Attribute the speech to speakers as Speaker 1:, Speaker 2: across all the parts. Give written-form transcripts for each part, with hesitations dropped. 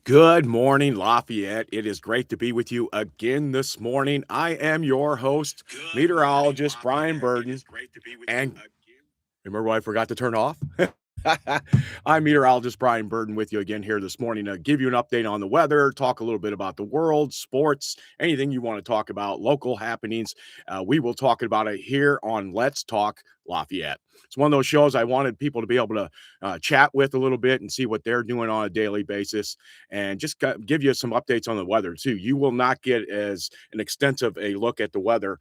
Speaker 1: Good morning, Lafayette. It is great to be with you again this morning. I am your host,
Speaker 2: Good morning,
Speaker 1: meteorologist Brian
Speaker 2: Lafayette. It
Speaker 1: Burden.
Speaker 2: is great to be with you
Speaker 1: And
Speaker 2: again.
Speaker 1: remember what I forgot to turn off? I'm meteorologist Brian Burden with you again here this morning to give you an update on the weather, talk a little bit about the world, sports, anything you want to talk about, local happenings. We will talk about it here on Let's Talk Lafayette. It's one of those shows I wanted people to be able to chat with a little bit and see what they're doing on a daily basis and just give you some updates on the weather too. You will not get as an extensive a look at the weather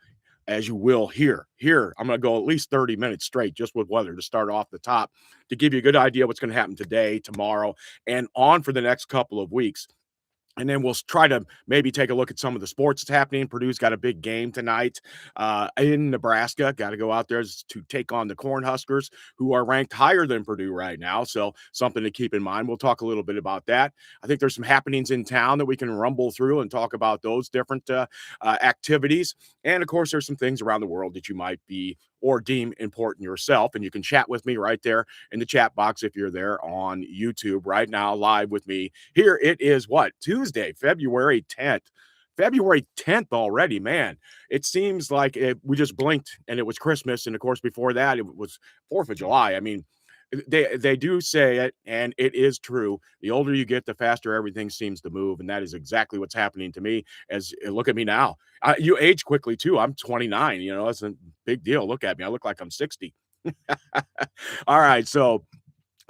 Speaker 1: as you will here. Here, I'm going to go at least 30 minutes straight just with weather to start off the top to give you a good idea what's going to happen today, tomorrow, and on for the next couple of weeks. And then we'll try to maybe take a look at some of the sports that's happening. Purdue's got a big game tonight in Nebraska. Got to go out there to take on the Cornhuskers, who are ranked higher than Purdue right now. So something to keep in mind. We'll talk a little bit about that. I think there's some happenings in town that we can rumble through and talk about those different activities. And of course, there's some things around the world that you might be or deem important yourself. And you can chat with me right there in the chat box if you're there on YouTube right now, live with me. Here it is, what, Tuesday, February 10th. February 10th already, man. It seems like we just blinked and it was Christmas. And of course, before that, it was 4th of July. I mean, they do say it, and it is true. The older you get, the faster everything seems to move, and that is exactly what's happening to me. As look at me now, you age quickly too. I'm 29. You know, that's a big deal. Look at me. I look like I'm 60. All right, so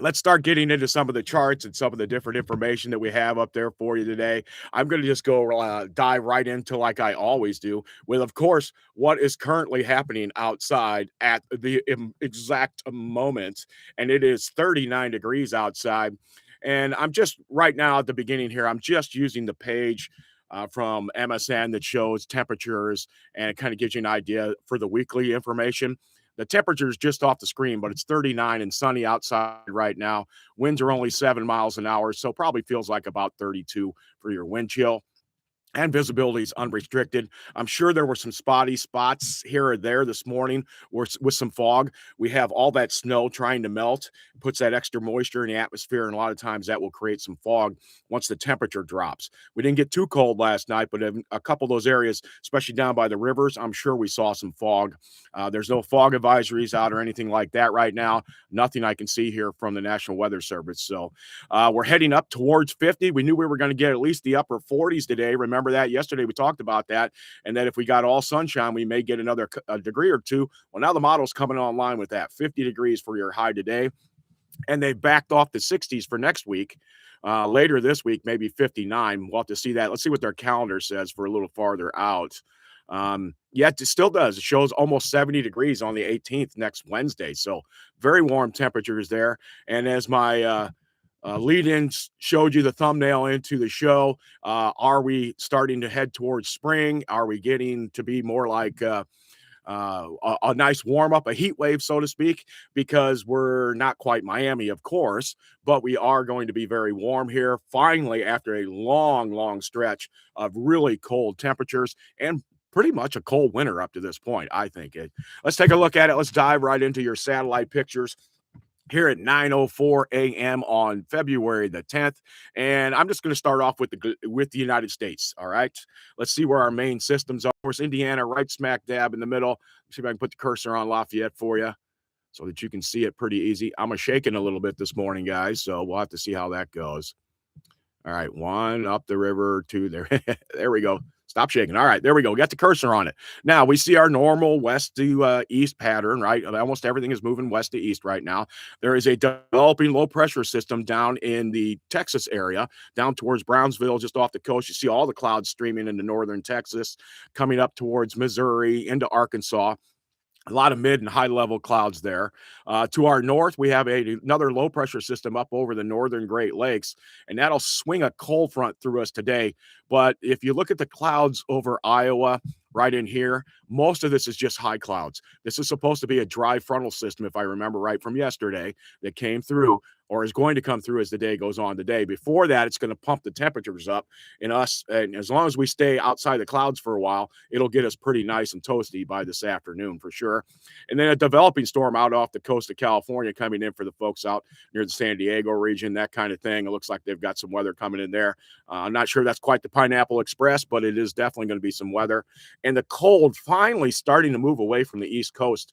Speaker 1: let's start getting into some of the charts and some of the different information that we have up there for you today. I'm going to just go dive right into, like I always do, with, of course, what is currently happening outside at the exact moment. And it is 39 degrees outside. And I'm just right now at the beginning here, I'm just using the page from MSN that shows temperatures and it kind of gives you an idea for the weekly information. The temperature is just off the screen, but it's 39 and sunny outside right now. Winds are only 7 miles an hour, so probably feels like about 32 for your wind chill, and visibility is unrestricted. I'm sure there were some spotty spots here or there this morning with some fog. We have all that snow trying to melt, puts that extra moisture in the atmosphere, and a lot of times that will create some fog once the temperature drops. We didn't get too cold last night, but in a couple of those areas, especially down by the rivers, I'm sure we saw some fog. There's no fog advisories out or anything like that right now. Nothing I can see here from the National Weather Service. So we're heading up towards 50. We knew we were going to get at least the upper 40s today. Remember that yesterday we talked about that, and that if we got all sunshine, we may get another degree or two. Well, now the model's coming online with that 50 degrees for your high today, and they backed off the 60s for next week. Later this week, maybe 59. We'll have to see that. Let's see what their calendar says for a little farther out. Yet it still does. It shows almost 70 degrees on the 18th next Wednesday. So very warm temperatures there. And as my lead in showed you the thumbnail into the show. Are we starting to head towards spring? Are we getting to be more like a nice warm up, a heat wave, so to speak? Because we're not quite Miami, of course, but we are going to be very warm here. Finally, after a long, long stretch of really cold temperatures and pretty much a cold winter up to this point, I think. Let's take a look at it. Let's dive right into your satellite pictures here at 9:04 a.m. on February the 10th. And I'm just going to start off with the United States. All right. Let's see where our main systems are. Of course, Indiana right smack dab in the middle. Let's see if I can put the cursor on Lafayette for you so that you can see it pretty easy. I'm a shaking a little bit this morning, guys, so we'll have to see how that goes. All right, one up the river, two there. There we go. Stop shaking. All right, there we go. Got the cursor on it. Now we see our normal west to east pattern, right? Almost everything is moving west to east right now. There is a developing low pressure system down in the Texas area, down towards Brownsville, just off the coast. You see all the clouds streaming into northern Texas, coming up towards Missouri, into Arkansas. A lot of mid and high level clouds there. To our north, we have another low pressure system up over the northern Great Lakes, and that'll swing a cold front through us today. But if you look at the clouds over Iowa, right in here. Most of this is just high clouds. This is supposed to be a dry frontal system, if I remember right from yesterday, that came through or is going to come through as the day goes on today. Before that, it's going to pump the temperatures up in us. And as long as we stay outside the clouds for a while, it'll get us pretty nice and toasty by this afternoon for sure. And then a developing storm out off the coast of California coming in for the folks out near the San Diego region, that kind of thing. It looks like they've got some weather coming in there. I'm not sure that's quite the Pineapple Express, but it is definitely going to be some weather. And the cold finally starting to move away from the East Coast.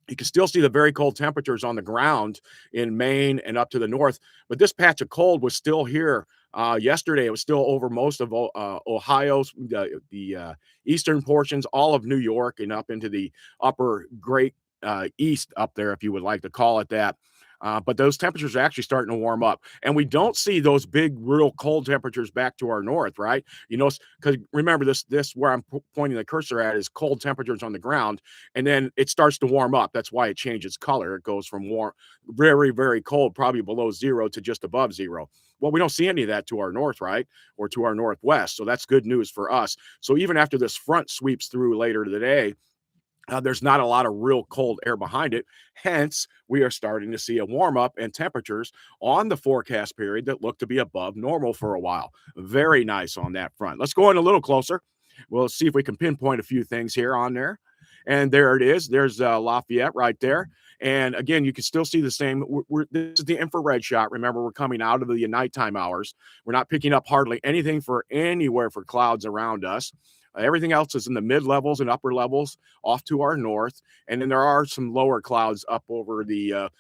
Speaker 1: You can still see the very cold temperatures on the ground in Maine and up to the north, but this patch of cold was still here. Yesterday, it was still over most of Ohio, the eastern portions, all of New York, and up into the upper Great East up there, if you would like to call it that. But those temperatures are actually starting to warm up, and we don't see those big, real cold temperatures back to our north, right? You know, because remember this where I'm pointing the cursor at is cold temperatures on the ground, and then it starts to warm up. That's why it changes color. It goes from warm, very, very cold, probably below zero, to just above zero. Well, we don't see any of that to our north, right? Or to our northwest. So that's good news for us. So even after this front sweeps through later today, there's not a lot of real cold air behind it. Hence, we are starting to see a warm up and temperatures on the forecast period that look to be above normal for a while. Very nice on that front. Let's go in a little closer. We'll see if we can pinpoint a few things here on there. And there it is. There's Lafayette right there. And again, you can still see the same. This is the infrared shot. Remember, we're coming out of the nighttime hours. We're not picking up hardly anything for anywhere for clouds around us. Everything else is in the mid levels and upper levels off to our north. And then there are some lower clouds up over the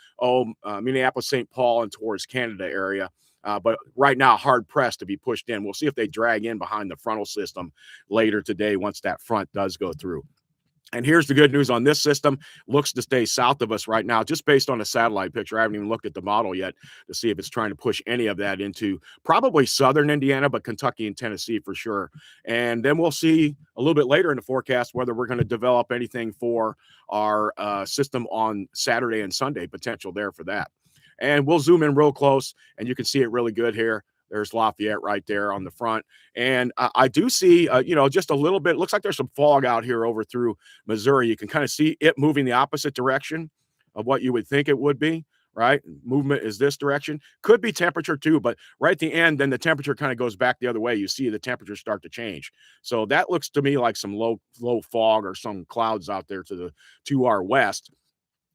Speaker 1: Minneapolis, St. Paul, and towards Canada area. But right now, hard pressed to be pushed in. We'll see if they drag in behind the frontal system later today once that front does go through. And here's the good news on this system. Looks to stay south of us right now, just based on a satellite picture. I haven't even looked at the model yet to see if it's trying to push any of that into probably southern Indiana, but Kentucky and Tennessee for sure. And then we'll see a little bit later in the forecast whether we're going to develop anything for our system on Saturday and Sunday, potential there for that. And we'll zoom in real close, and you can see it really good here. There's Lafayette right there on the front. And I do see, just a little bit. Looks like there's some fog out here over through Missouri. You can kind of see it moving the opposite direction of what you would think it would be, right? Movement is this direction. Could be temperature too, but right at the end, then the temperature kind of goes back the other way. You see the temperature start to change. So that looks to me like some low fog or some clouds out there to our west.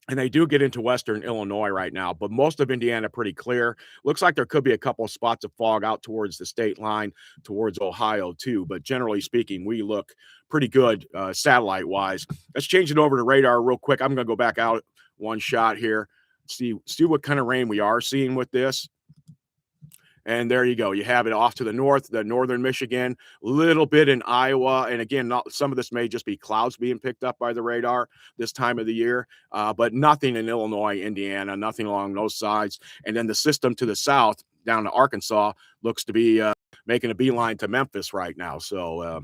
Speaker 1: And they do get into western Illinois right now, but most of Indiana pretty clear. Looks like there could be a couple of spots of fog out towards the state line, towards Ohio too. But generally speaking, we look pretty good satellite-wise. Let's change it over to radar real quick. I'm going to go back out one shot here. See what kind of rain we are seeing with this. And there you go. You have it off to the north, the northern Michigan, little bit in Iowa. And again, some of this may just be clouds being picked up by the radar this time of the year, but nothing in Illinois, Indiana, nothing along those sides. And then the system to the south down to Arkansas looks to be making a beeline to Memphis right now. So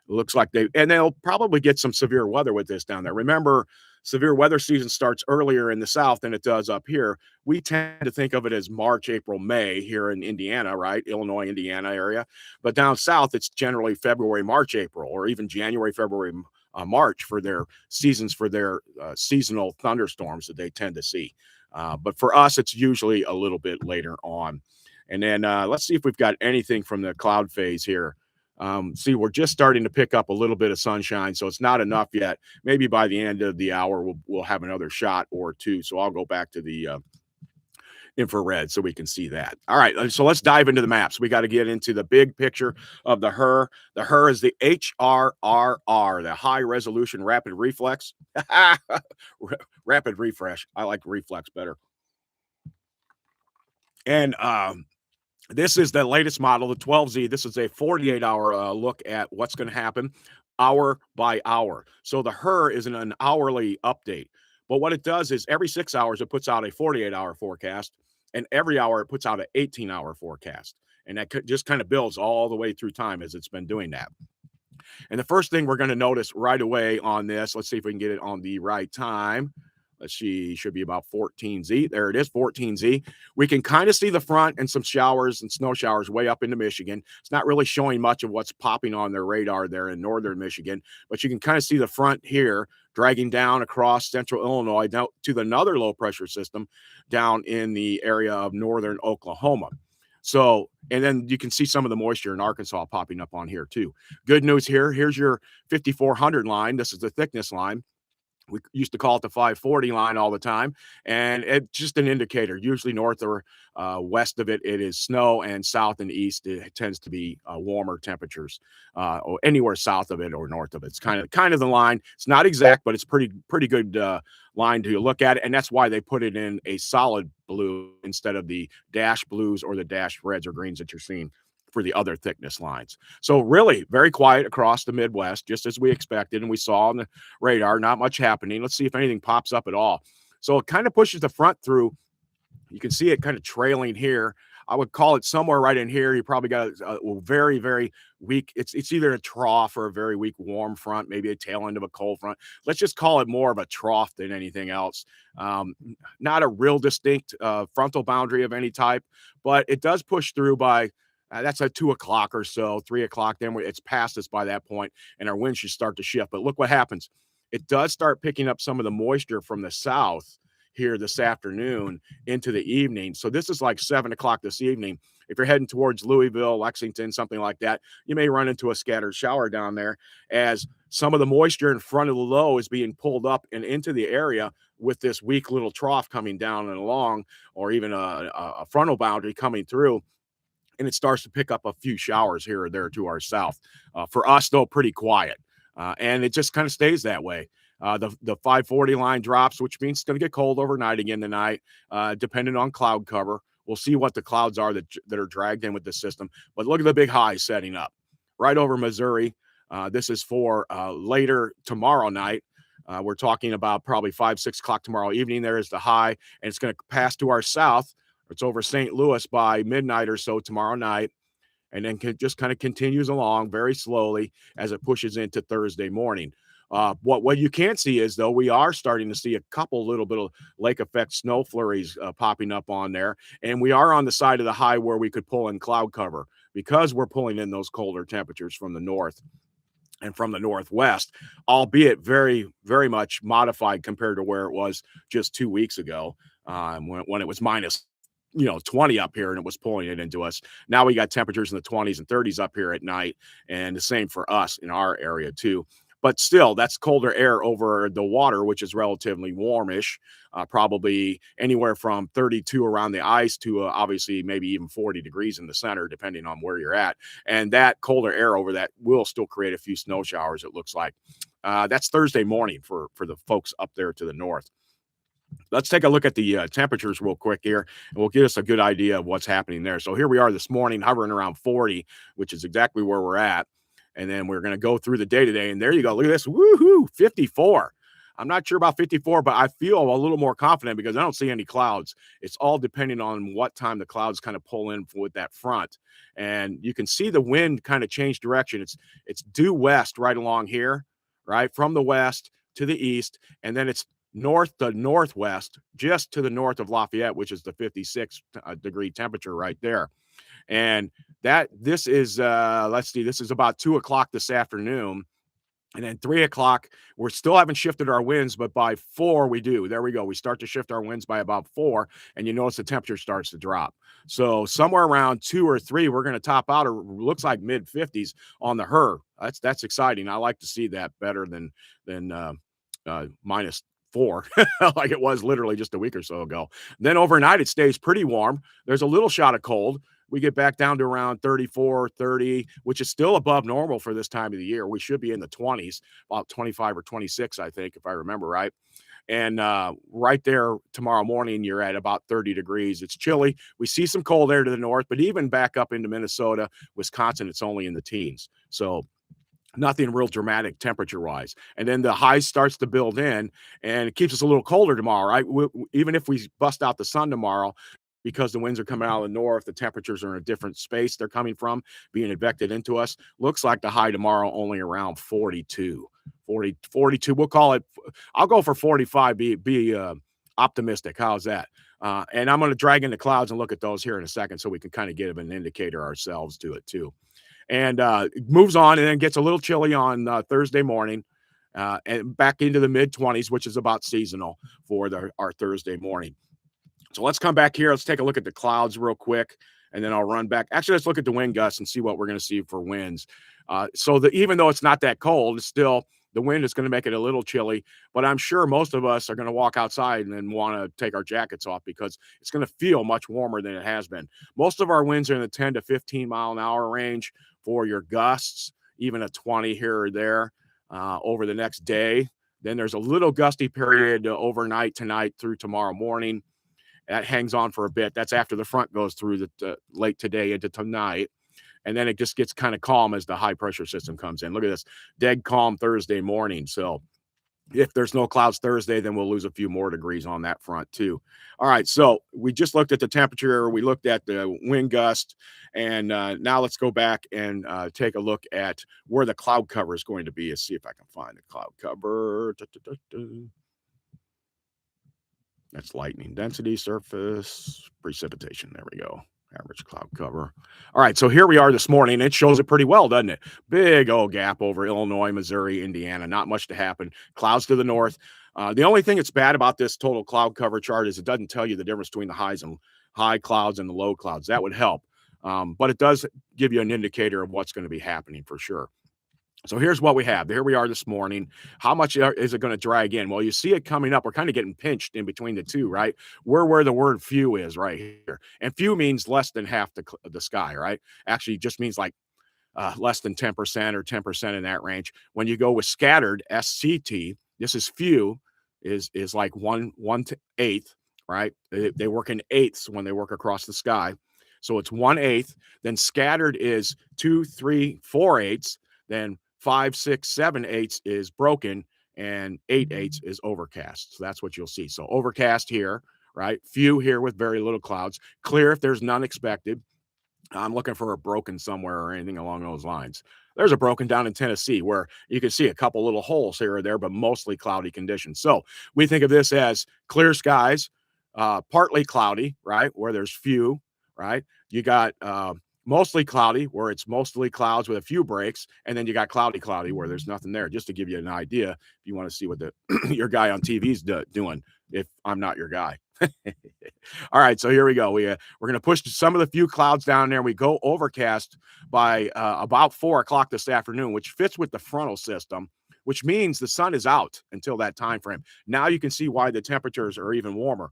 Speaker 1: looks like they'll probably get some severe weather with this down there. Remember, severe weather season starts earlier in the south than it does up here. We tend to think of it as March, April, May here in Indiana, right? Illinois, Indiana area. But down south, it's generally February, March, April, or even January, February, March for their seasons, for their seasonal thunderstorms that they tend to see. But for us, it's usually a little bit later on. And then let's see if we've got anything from the cloud phase here. See, we're just starting to pick up a little bit of sunshine, so it's not enough yet. Maybe by the end of the hour, we'll have another shot or two. So I'll go back to the infrared so we can see that. All right, so let's dive into the maps. We got to get into the big picture of the HRR. The HRR is the HRRR, the high resolution rapid reflex. Rapid refresh. I like reflex better. And this is the latest model, the 12Z. This is a 48-hour look at what's going to happen hour by hour. So the HRR is an hourly update. But what it does is every 6 hours, it puts out a 48-hour forecast. And every hour, it puts out an 18-hour forecast. And that just kind of builds all the way through time as it's been doing that. And the first thing we're going to notice right away on this, let's see if we can get it on the right time. Let's see, should be about 14Z. There it is, 14Z. We can kind of see the front and some showers and snow showers way up into Michigan. It's not really showing much of what's popping on their radar there in northern Michigan, but you can kind of see the front here dragging down across central Illinois down to another low pressure system down in the area of northern Oklahoma. So, and then you can see some of the moisture in Arkansas popping up on here too. Good news here. Here's your 5400 line. This is the thickness line. We used to call it the 540 line all the time, and it's just an indicator. Usually north or west of it, it is snow, and south and east, it tends to be warmer temperatures. Or anywhere south of it or north of it, it's kind of the line. It's not exact, but it's pretty good line to look at it, and that's why they put it in a solid blue instead of the dash blues or the dash reds or greens that you're seeing for the other thickness lines. So really very quiet across the Midwest, just as we expected and we saw on the radar, not much happening. Let's see if anything pops up at all. So it kind of pushes the front through. You can see it kind of trailing here. I would call it somewhere right in here. You probably got a very, very weak. It's either a trough or a very weak warm front, maybe a tail end of a cold front. Let's just call it more of a trough than anything else. Not a real distinct frontal boundary of any type, but it does push through by that's at 2 o'clock or so, 3 o'clock. Then it's past us by that point, and our winds should start to shift. But look what happens. It does start picking up some of the moisture from the south here this afternoon into the evening. So this is like 7 o'clock this evening. If you're heading towards Louisville, Lexington, something like that, you may run into a scattered shower down there as some of the moisture in front of the low is being pulled up and into the area with this weak little trough coming down and along, or even a frontal boundary coming through. And it starts to pick up a few showers here or there to our south. For us, though, pretty quiet. And it just kind of stays that way. The 540 line drops, which means it's going to get cold overnight again tonight, depending on cloud cover. We'll see what the clouds are that are dragged in with the system. But look at the big highs setting up right over Missouri. This is for later tomorrow night. We're talking about probably 5, 6 o'clock tomorrow evening. There is the high, and it's going to pass to our south. It's over St. Louis by midnight or so tomorrow night, and then just kind of continues along very slowly as it pushes into Thursday morning. What you can't see is, though, we are starting to see a couple little bit of lake effect snow flurries popping up on there, and we are on the side of the high where we could pull in cloud cover because we're pulling in those colder temperatures from the north and from the northwest, albeit very, very much modified compared to where it was just 2 weeks ago when it was minus 20 up here and it was pulling it into us. Now we got temperatures in the 20s and 30s up here at night, and the same for us in our area too. But still, that's colder air over the water, which is relatively warmish, probably anywhere from 32 around the ice to obviously maybe even 40 degrees in the center, depending on where you're at. And that colder air over that will still create a few snow showers, it looks like. That's Thursday morning for the folks up there to the north. Let's take a look at the temperatures real quick here, and we'll give us a good idea of what's happening there. So here we are this morning hovering around 40, which is exactly where we're at. And then we're going to go through the day today. And there you go. Look at this. Woohoo, 54. I'm not sure about 54, but I feel a little more confident because I don't see any clouds. It's all depending on what time the clouds kind of pull in with that front. And you can see the wind kind of change direction. It's due west right along here, right? From the west to the east. And then it's north to northwest, just to the north of Lafayette, which is the 56 degree temperature right there. And this is let's see, this is about 2 o'clock this afternoon. And then 3 o'clock, we're still haven't shifted our winds, but by 4 we do. There we go. We start to shift our winds by about 4, and you notice the temperature starts to drop. So somewhere around 2 or 3, we're going to top out, or looks like mid 50s on the HER. That's exciting. I like to see that better than minus 4 like it was literally just a week or so ago. Then overnight it stays pretty warm. There's a little shot of cold. We get back down to around 34, 30, which is still above normal for this time of the year. We should be in the 20s, about 25 or 26, I think, if I remember right. And right there tomorrow morning, you're at about 30 degrees. It's chilly. We see some cold air to the north, but even back up into Minnesota, Wisconsin, it's only in the teens. So nothing real dramatic temperature-wise. And then the high starts to build in, and it keeps us a little colder tomorrow, right? Even if we bust out the sun tomorrow, because the winds are coming out of the north, the temperatures are in a different space they're coming from, being advected into us. Looks like the high tomorrow only around 42. 40, 42. We'll call it. I'll go for 45. Be optimistic. How's that? And I'm going to drag in the clouds and look at those here in a second, so we can kind of give an indicator ourselves to it too. And it moves on, and then gets a little chilly on Thursday morning, and back into the mid 20s, which is about seasonal for our Thursday morning. So let's come back here. Let's take a look at the clouds real quick, and then I'll run back. Actually, let's look at the wind gusts and see what we're going to see for winds. Even though it's not that cold, it's still the wind is going to make it a little chilly. But I'm sure most of us are going to walk outside and then want to take our jackets off because it's going to feel much warmer than it has been. Most of our winds are in the 10 to 15 mile an hour range for your gusts, even a 20 here or there over the next day. Then there's a little gusty period overnight tonight through tomorrow morning. That hangs on for a bit. That's after the front goes through the late today into tonight. And then it just gets kind of calm as the high pressure system comes in. Look at this, dead calm Thursday morning. So if there's no clouds Thursday, then we'll lose a few more degrees on that front too. All right, so we just looked at the temperature. We looked at the wind gust. And now let's go back and take a look at where the cloud cover is going to be. Let's see if I can find the cloud cover. That's lightning density, surface, precipitation. There we go. Average cloud cover. All right, so here we are this morning. It shows it pretty well, doesn't it? Big old gap over Illinois, Missouri, Indiana. Not much to happen. Clouds to the north. The only thing that's bad about this total cloud cover chart is it doesn't tell you the difference between the high clouds and the low clouds. That would help. But it does give you an indicator of what's going to be happening for sure. So here's what we have. Here we are this morning. How much is it going to drag in? Well, you see it coming up. We're kind of getting pinched in between the two, right? We're where the word few is right here. And few means less than half the sky, right? Actually, just means like less than 10% or 10% in that range. When you go with scattered, SCT, this is few, is like one to eighth, right? They work in eighths when they work across the sky. So it's 1/8. Then scattered is 2, 3, 4/8. Then 5, 6, 7/8 is broken, and 8/8 is overcast. So that's what you'll see. So overcast here, right? Few here with very little clouds. Clear if there's none expected. I'm looking for a broken somewhere or anything along those lines. There's a broken down in Tennessee where you can see a couple little holes here or there, but mostly cloudy conditions. So we think of this as clear skies, partly cloudy, right? Where there's few, right? You got mostly cloudy where it's mostly clouds with a few breaks, and then you got cloudy where there's nothing there. Just to give you an idea, if you want to see what your guy on TV's doing, if I'm not your guy. All right, so here we go. We're going to push some of the few clouds down there. We go overcast by about 4 o'clock this afternoon, which fits with the frontal system, which means the sun is out until that time frame. Now you can see why the temperatures are even warmer.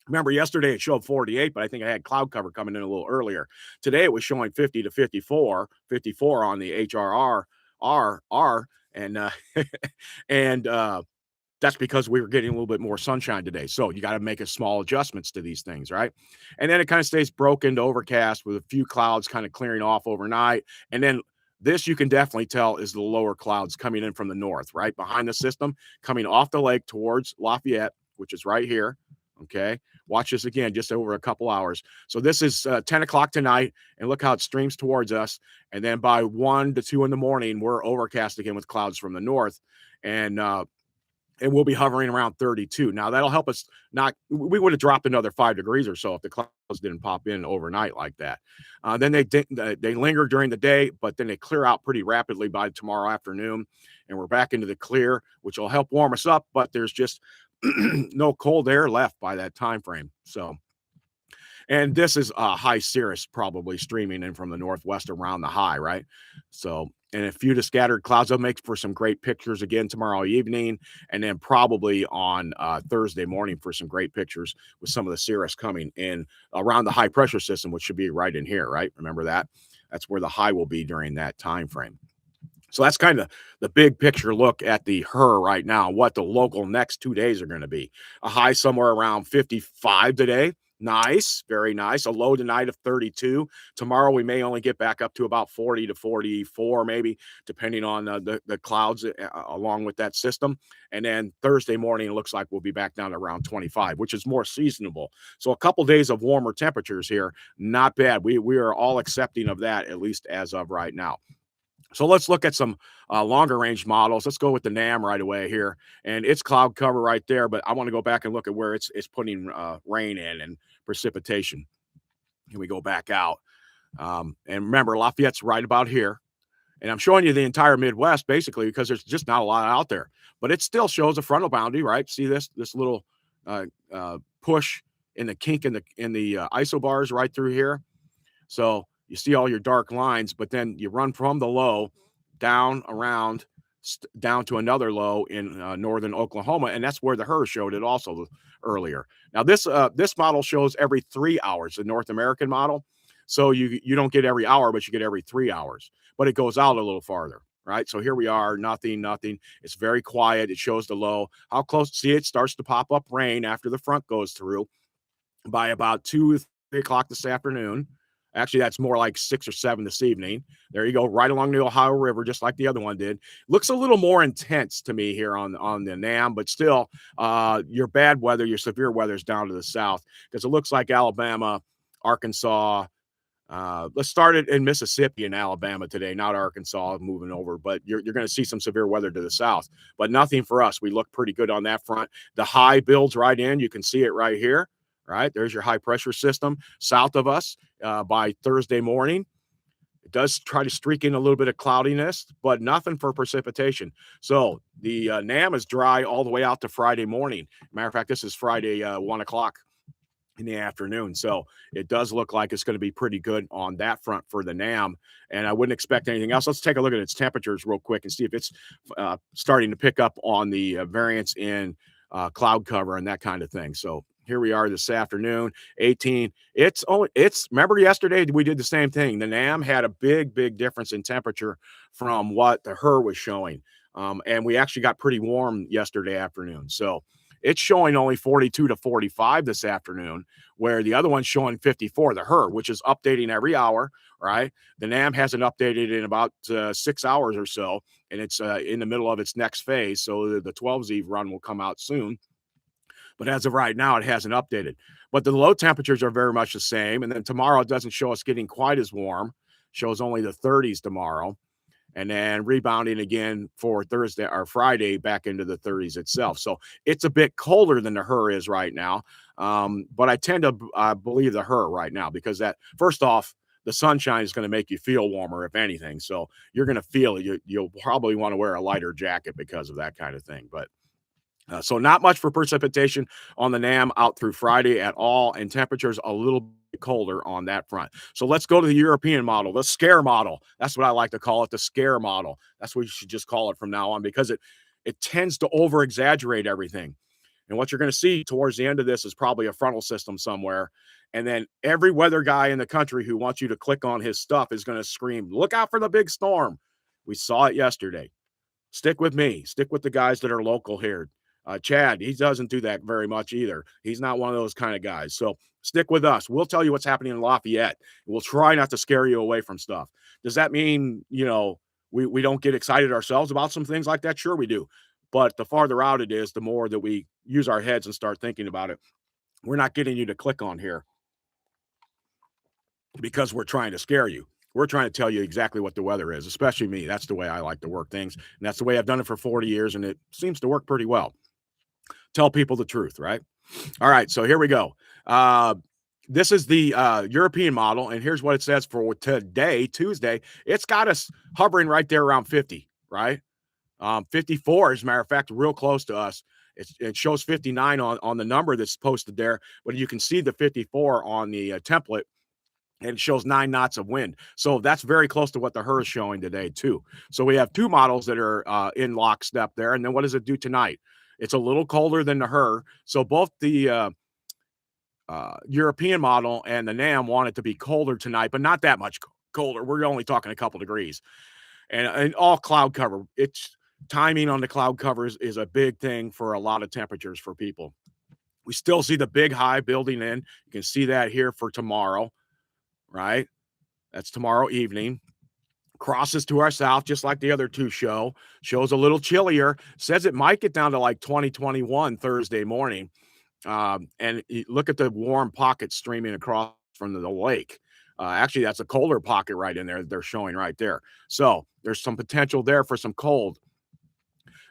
Speaker 1: Remember, yesterday it showed 48, but I think I had cloud cover coming in a little earlier. Today it was showing 50 to 54 on the HRR, and and that's because we were getting a little bit more sunshine today. So you got to make a small adjustments to these things, right? And then it kind of stays broken to overcast with a few clouds kind of clearing off overnight. And then this you can definitely tell is the lower clouds coming in from the north, right? Behind the system, coming off the lake towards Lafayette, which is right here. Okay. Watch this again, just over a couple hours. So this is 10 o'clock tonight, and look how it streams towards us. And then by 1 to 2 in the morning, we're overcast again with clouds from the north. And we'll be hovering around 32. Now that'll help us we would have dropped another 5 degrees or so if the clouds didn't pop in overnight like that. Then they linger during the day, but then they clear out pretty rapidly by tomorrow afternoon, and we're back into the clear, which will help warm us up, but there's just no cold air left by that time frame. So, and this is high cirrus probably streaming in from the northwest around the high, right? So, and a few scattered clouds will make for some great pictures again tomorrow evening, and then probably on Thursday morning for some great pictures with some of the cirrus coming in around the high pressure system, which should be right in here, right? Remember that? That's where the high will be during that time frame. So that's kind of the big picture look at the HRR right now, what the local next 2 days are going to be. A high somewhere around 55 today. Nice, very nice. A low tonight of 32. Tomorrow we may only get back up to about 40 to 44, maybe, depending on the clouds along with that system. And then Thursday morning, it looks like we'll be back down to around 25, which is more seasonable. So a couple days of warmer temperatures here, not bad. We are all accepting of that, at least as of right now. So let's look at some longer range models. Let's go with the NAM right away here, and it's cloud cover right there. But I want to go back and look at where it's putting rain in and precipitation. Here we go back out, and remember Lafayette's right about here, and I'm showing you the entire Midwest basically because there's just not a lot out there. But it still shows a frontal boundary, right? See this little push in the kink in the isobars right through here. So you see all your dark lines, but then you run from the low down around down to another low in northern Oklahoma, and that's where the HERS showed it also earlier. Now this model shows every 3 hours, the North American model, so you don't get every hour, but you get every 3 hours, but it goes out a little farther. Right, so here we are, nothing. It's very quiet. It shows the low. How close? See, it starts to pop up rain after the front goes through by about 2, 3 o'clock this afternoon. Actually, that's more like 6 or 7 this evening. There you go, right along the Ohio River, just like the other one did. Looks a little more intense to me here on the NAM, but still, your bad weather, your severe weather is down to the south because it looks like Alabama, Arkansas. Let's start it in Mississippi and Alabama today, not Arkansas moving over, but you're going to see some severe weather to the south, but nothing for us. We look pretty good on that front. The high builds right in. You can see it right here. Right there's your high pressure system south of us by Thursday morning. It does try to streak in a little bit of cloudiness, but nothing for precipitation. So the NAM is dry all the way out to Friday morning. Matter of fact, this is Friday 1 o'clock in the afternoon. So it does look like it's going to be pretty good on that front for the NAM. And I wouldn't expect anything else. Let's take a look at its temperatures real quick and see if it's starting to pick up on the variance in cloud cover and that kind of thing. So here we are this afternoon, 18. It's remember yesterday we did the same thing. The NAM had a big difference in temperature from what the HER was showing. And we actually got pretty warm yesterday afternoon. So it's showing only 42 to 45 this afternoon, where the other one's showing 54, the HER, which is updating every hour, right? The NAM hasn't updated in about 6 hours or so, and it's in the middle of its next phase. So the 12Z run will come out soon. But as of right now, it hasn't updated. But the low temperatures are very much the same. And then tomorrow, it doesn't show us getting quite as warm, shows only the 30s tomorrow. And then rebounding again for Thursday or Friday back into the 30s itself. So it's a bit colder than the HER is right now. But I tend to believe the HER right now because that, first off, the sunshine is going to make you feel warmer, if anything. So you're going to feel it. You'll probably want to wear a lighter jacket because of that kind of thing. But so not much for precipitation on the NAM out through Friday at all, and temperatures a little bit colder on that front. So let's go to the European model, the scare model. That's what I like to call it, the scare model. That's what you should just call it from now on because it tends to over exaggerate everything. And what you're going to see towards the end of this is probably a frontal system somewhere. And then every weather guy in the country who wants you to click on his stuff is going to scream, look out for the big storm. We saw it yesterday. Stick with me. Stick with the guys that are local here. Chad, he doesn't do that very much either. He's not one of those kind of guys. So stick with us. We'll tell you what's happening in Lafayette. We'll try not to scare you away from stuff. Does that mean, we don't get excited ourselves about some things like that? Sure we do. But the farther out it is, the more that we use our heads and start thinking about it. We're not getting you to click on here because we're trying to scare you. We're trying to tell you exactly what the weather is, especially me. That's the way I like to work things. And that's the way I've done it for 40 years, and it seems to work pretty well. Tell people the truth, right? All right, so here we go. This is the European model, and here's what it says for today, Tuesday. It's got us hovering right there around 50, right? 54, as a matter of fact, real close to us. It shows 59 on the number that's posted there, but you can see the 54 on the template, and it shows 9 knots of wind. So that's very close to what the HER is showing today, too. So we have two models that are in lockstep there. And then what does it do tonight? It's a little colder than the HER. So both the European model and the NAM want it to be colder tonight, but not that much colder. We're only talking a couple degrees. And all cloud cover. It's timing on the cloud covers is a big thing for a lot of temperatures for people. We still see the big high building in. You can see that here for tomorrow, right? That's tomorrow evening. Crosses to our south, just like the other two shows a little chillier, says it might get down to like 2021 Thursday morning. And look at the warm pockets streaming across from the lake. Actually, that's a colder pocket right in there they're showing right there. So there's some potential there for some cold.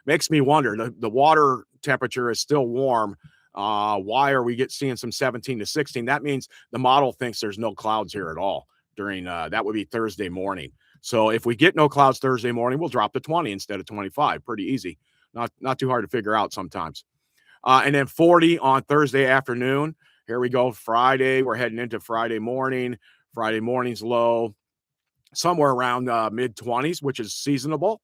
Speaker 1: Makes me wonder, the water temperature is still warm. Why are we seeing some 17 to 16? That means the model thinks there's no clouds here at all during that would be Thursday morning. So if we get no clouds Thursday morning, we'll drop to 20 instead of 25. Pretty easy. Not too hard to figure out sometimes. And then 40 on Thursday afternoon. Here we go. Friday. We're heading into Friday morning. Friday morning's low somewhere around mid 20s, which is seasonable,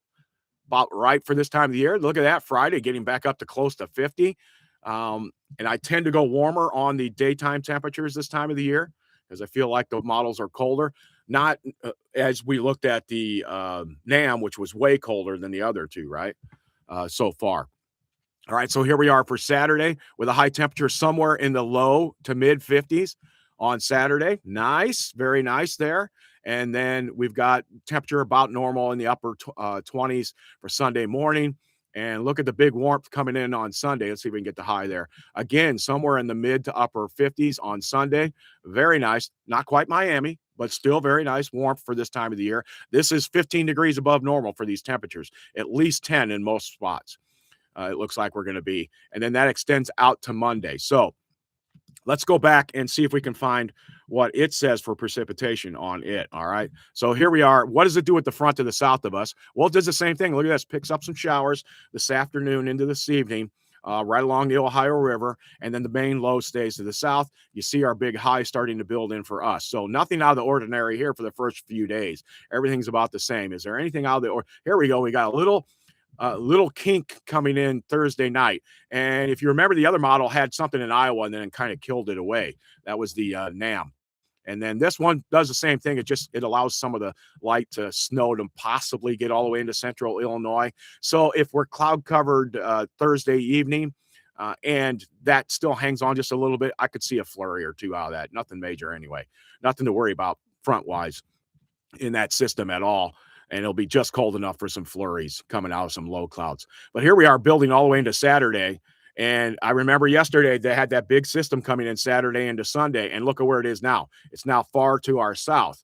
Speaker 1: about right for this time of the year. Look at that, Friday getting back up to close to 50. And I tend to go warmer on the daytime temperatures this time of the year because I feel like the models are colder. Not as we looked at the NAM, which was way colder than the other two, right? So far. All right, so here we are for Saturday with a high temperature somewhere in the low to mid 50s on Saturday. Nice, very nice there. And then we've got temperature about normal in the upper 20s for Sunday morning. And look at the big warmth coming in on Sunday. Let's see if we can get the high there. Again, somewhere in the mid to upper 50s on Sunday. Very nice. Not quite Miami, but still very nice warmth for this time of the year. This is 15 degrees above normal for these temperatures, at least 10 in most spots. It looks like we're going to be. And then that extends out to Monday. So let's go back and see if we can find what it says for precipitation on it. All right. So here we are. What does it do at the front to the south of us? Well, it does the same thing. Look at this. Picks up some showers this afternoon into this evening. Right along the Ohio River, and then the main low stays to the south. You see our big high starting to build in for us. So nothing out of the ordinary here for the first few days. Everything's about the same. Is there anything out of the Here we go. We got a little kink coming in Thursday night. And if you remember, the other model had something in Iowa and then kind of killed it away. That was the NAM. And then this one does the same thing. It allows some of the light to snow to possibly get all the way into central Illinois. So if we're cloud covered Thursday evening and that still hangs on just a little bit, I could see a flurry or two out of that. Nothing major anyway. Nothing to worry about front wise in that system at all. And it'll be just cold enough for some flurries coming out of some low clouds. But here we are building all the way into Saturday. And I remember yesterday they had that big system coming in Saturday into Sunday. And look at where it is now. It's now far to our south.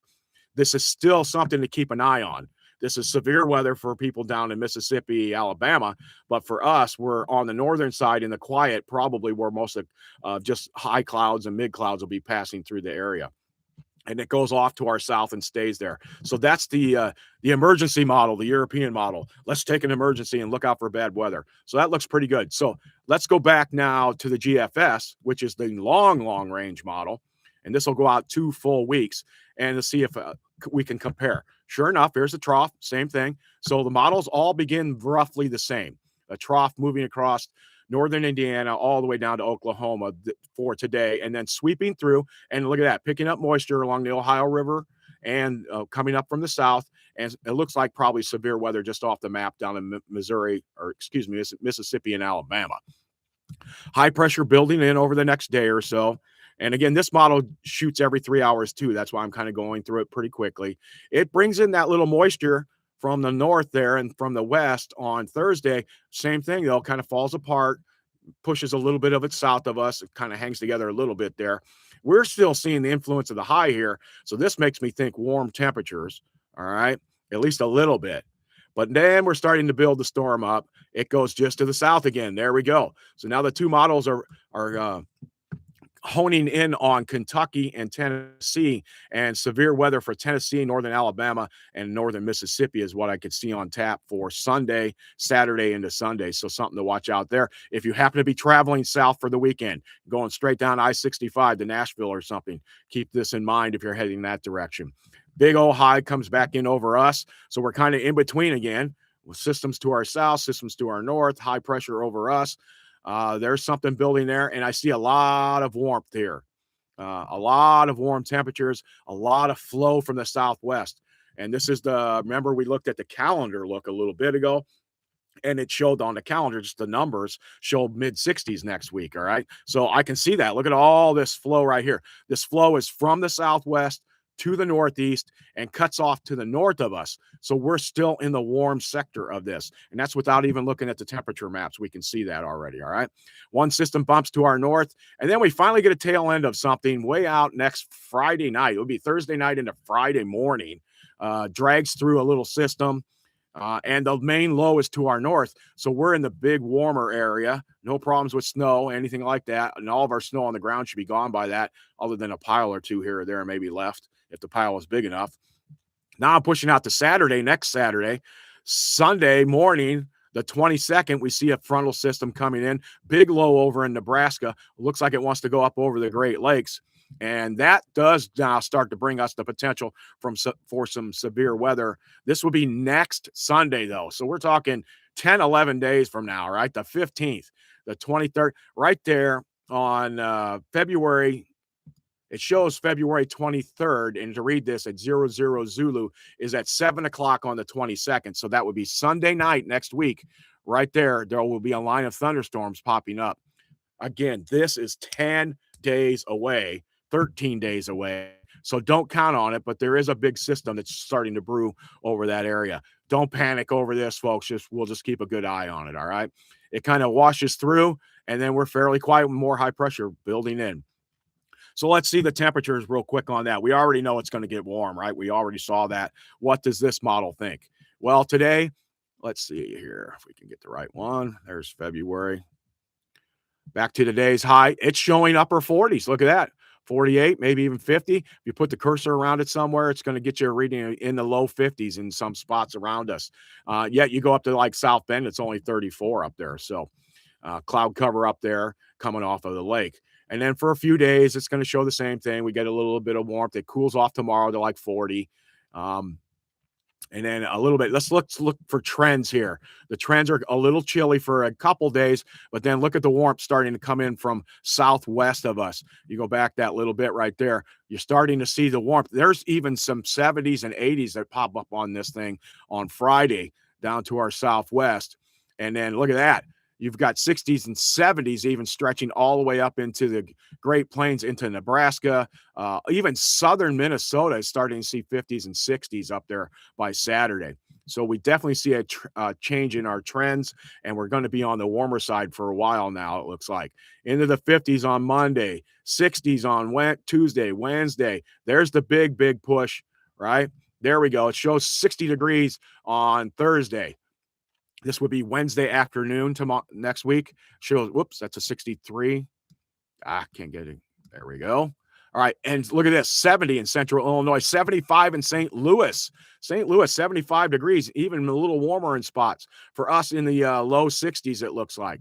Speaker 1: This is still something to keep an eye on. This is severe weather for people down in Mississippi, Alabama. But for us, we're on the northern side in the quiet, probably where most of just high clouds and mid clouds will be passing through the area. And it goes off to our south and stays there. So that's the emergency model, the European model. Let's take an emergency and look out for bad weather. So that looks pretty good. So let's go back now to the GFS, which is the long range model. And this will go out 2 full weeks and to see if we can compare. Sure enough, here's the trough, same thing. So the models all begin roughly the same. A trough moving across northern Indiana all the way down to Oklahoma for today, and then sweeping through. And look at that, picking up moisture along the Ohio River and coming up from the south. And it looks like probably severe weather just off the map down in Missouri, or excuse me, Mississippi and Alabama. High pressure building in over the next day or so. And again, this model shoots every 3 hours too. That's why I'm kind of going through it pretty quickly. It brings in that little moisture from the north there and from the west on Thursday. Same thing though, kind of falls apart, pushes a little bit of it south of us. It kind of hangs together a little bit there. We're still seeing the influence of the high here. So this makes me think warm temperatures. All right. At least a little bit. But then we're starting to build the storm up. It goes just to the south again. There we go. So now the two models are honing in on Kentucky and Tennessee, and severe weather for Tennessee, northern Alabama, and northern Mississippi is what I could see on tap for Sunday, Saturday into Sunday. So something to watch out there. If you happen to be traveling south for the weekend, going straight down I-65 to Nashville or something, keep this in mind if you're heading that direction. Big old high comes back in over us. So we're kind of in between again with systems to our south, systems to our north, high pressure over us. There's something building there, and I see a lot of warmth here, a lot of warm temperatures, a lot of flow from the southwest. And this is remember we looked at the calendar look a little bit ago, and it showed on the calendar, just the numbers showed mid 60s next week. All right. So I can see that. Look at all this flow right here. This flow is from the southwest to the northeast and cuts off to the north of us. So we're still in the warm sector of this. And that's without even looking at the temperature maps. We can see that already. All right. One system bumps to our north. And then we finally get a tail end of something way out next Friday night. It'll be Thursday night into Friday morning. Drags through a little system. And the main low is to our north. So we're in the big warmer area. No problems with snow, anything like that. And all of our snow on the ground should be gone by that, other than a pile or two here or there, maybe left if the pile was big enough. Now I'm pushing out to Saturday, next Saturday. Sunday morning, the 22nd, we see a frontal system coming in. Big low over in Nebraska. Looks like it wants to go up over the Great Lakes. And that does now start to bring us the potential for some severe weather. This will be next Sunday, though. So we're talking 10, 11 days from now, right? The 15th, the 23rd, right there on February. It shows February 23rd. And to read this at 00 Zulu is at 7 o'clock on the 22nd. So that would be Sunday night next week. Right there, there will be a line of thunderstorms popping up. Again, this is 10 days away. 13 days away. So don't count on it, but there is a big system that's starting to brew over that area. Don't panic over this, folks. We'll just keep a good eye on it, all right? It kind of washes through, and then we're fairly quiet with more high pressure building in. So let's see the temperatures real quick on that. We already know it's going to get warm, right? We already saw that. What does this model think? Well, today, let's see here if we can get the right one. There's February. Back to today's high. It's showing upper 40s. Look at that. 48, maybe even 50. If you put the cursor around it somewhere, it's going to get you a reading in the low 50s in some spots around us. Yet you go up to like South Bend, it's only 34 up there. So cloud cover up there coming off of the lake. And then for a few days, it's going to show the same thing. We get a little bit of warmth. It cools off tomorrow to like 40. And then a little bit, let's look for trends here. The trends are a little chilly for a couple days, but then look at the warmth starting to come in from southwest of us. You go back that little bit right there. You're starting to see the warmth. There's even some 70s and 80s that pop up on this thing on Friday down to our southwest. And then look at that. You've got 60s and 70s even stretching all the way up into the Great Plains, into Nebraska. Even southern Minnesota is starting to see 50s and 60s up there by Saturday. So we definitely see a change in our trends, and we're going to be on the warmer side for a while now, it looks like. Into the 50s on Monday, 60s on Tuesday, Wednesday. There's the big, big push, right? There we go. It shows 60 degrees on Thursday. This would be Wednesday afternoon next week. Shows, whoops, that's a 63. Can't get it. There we go. All right, and look at this, 70 in central Illinois, 75 in St. Louis. St. Louis, 75 degrees, even a little warmer in spots. For us in the low 60s, it looks like.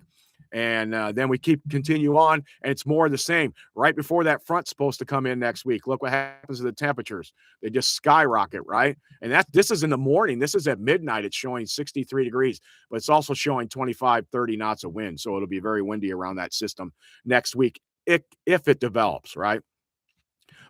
Speaker 1: And then we continue on, and it's more of the same. Right before that front's supposed to come in next week, look what happens to the temperatures. They just skyrocket, right? And this is in the morning. This is at midnight. It's showing 63 degrees, but it's also showing 25, 30 knots of wind. So it'll be very windy around that system next week if it develops, right?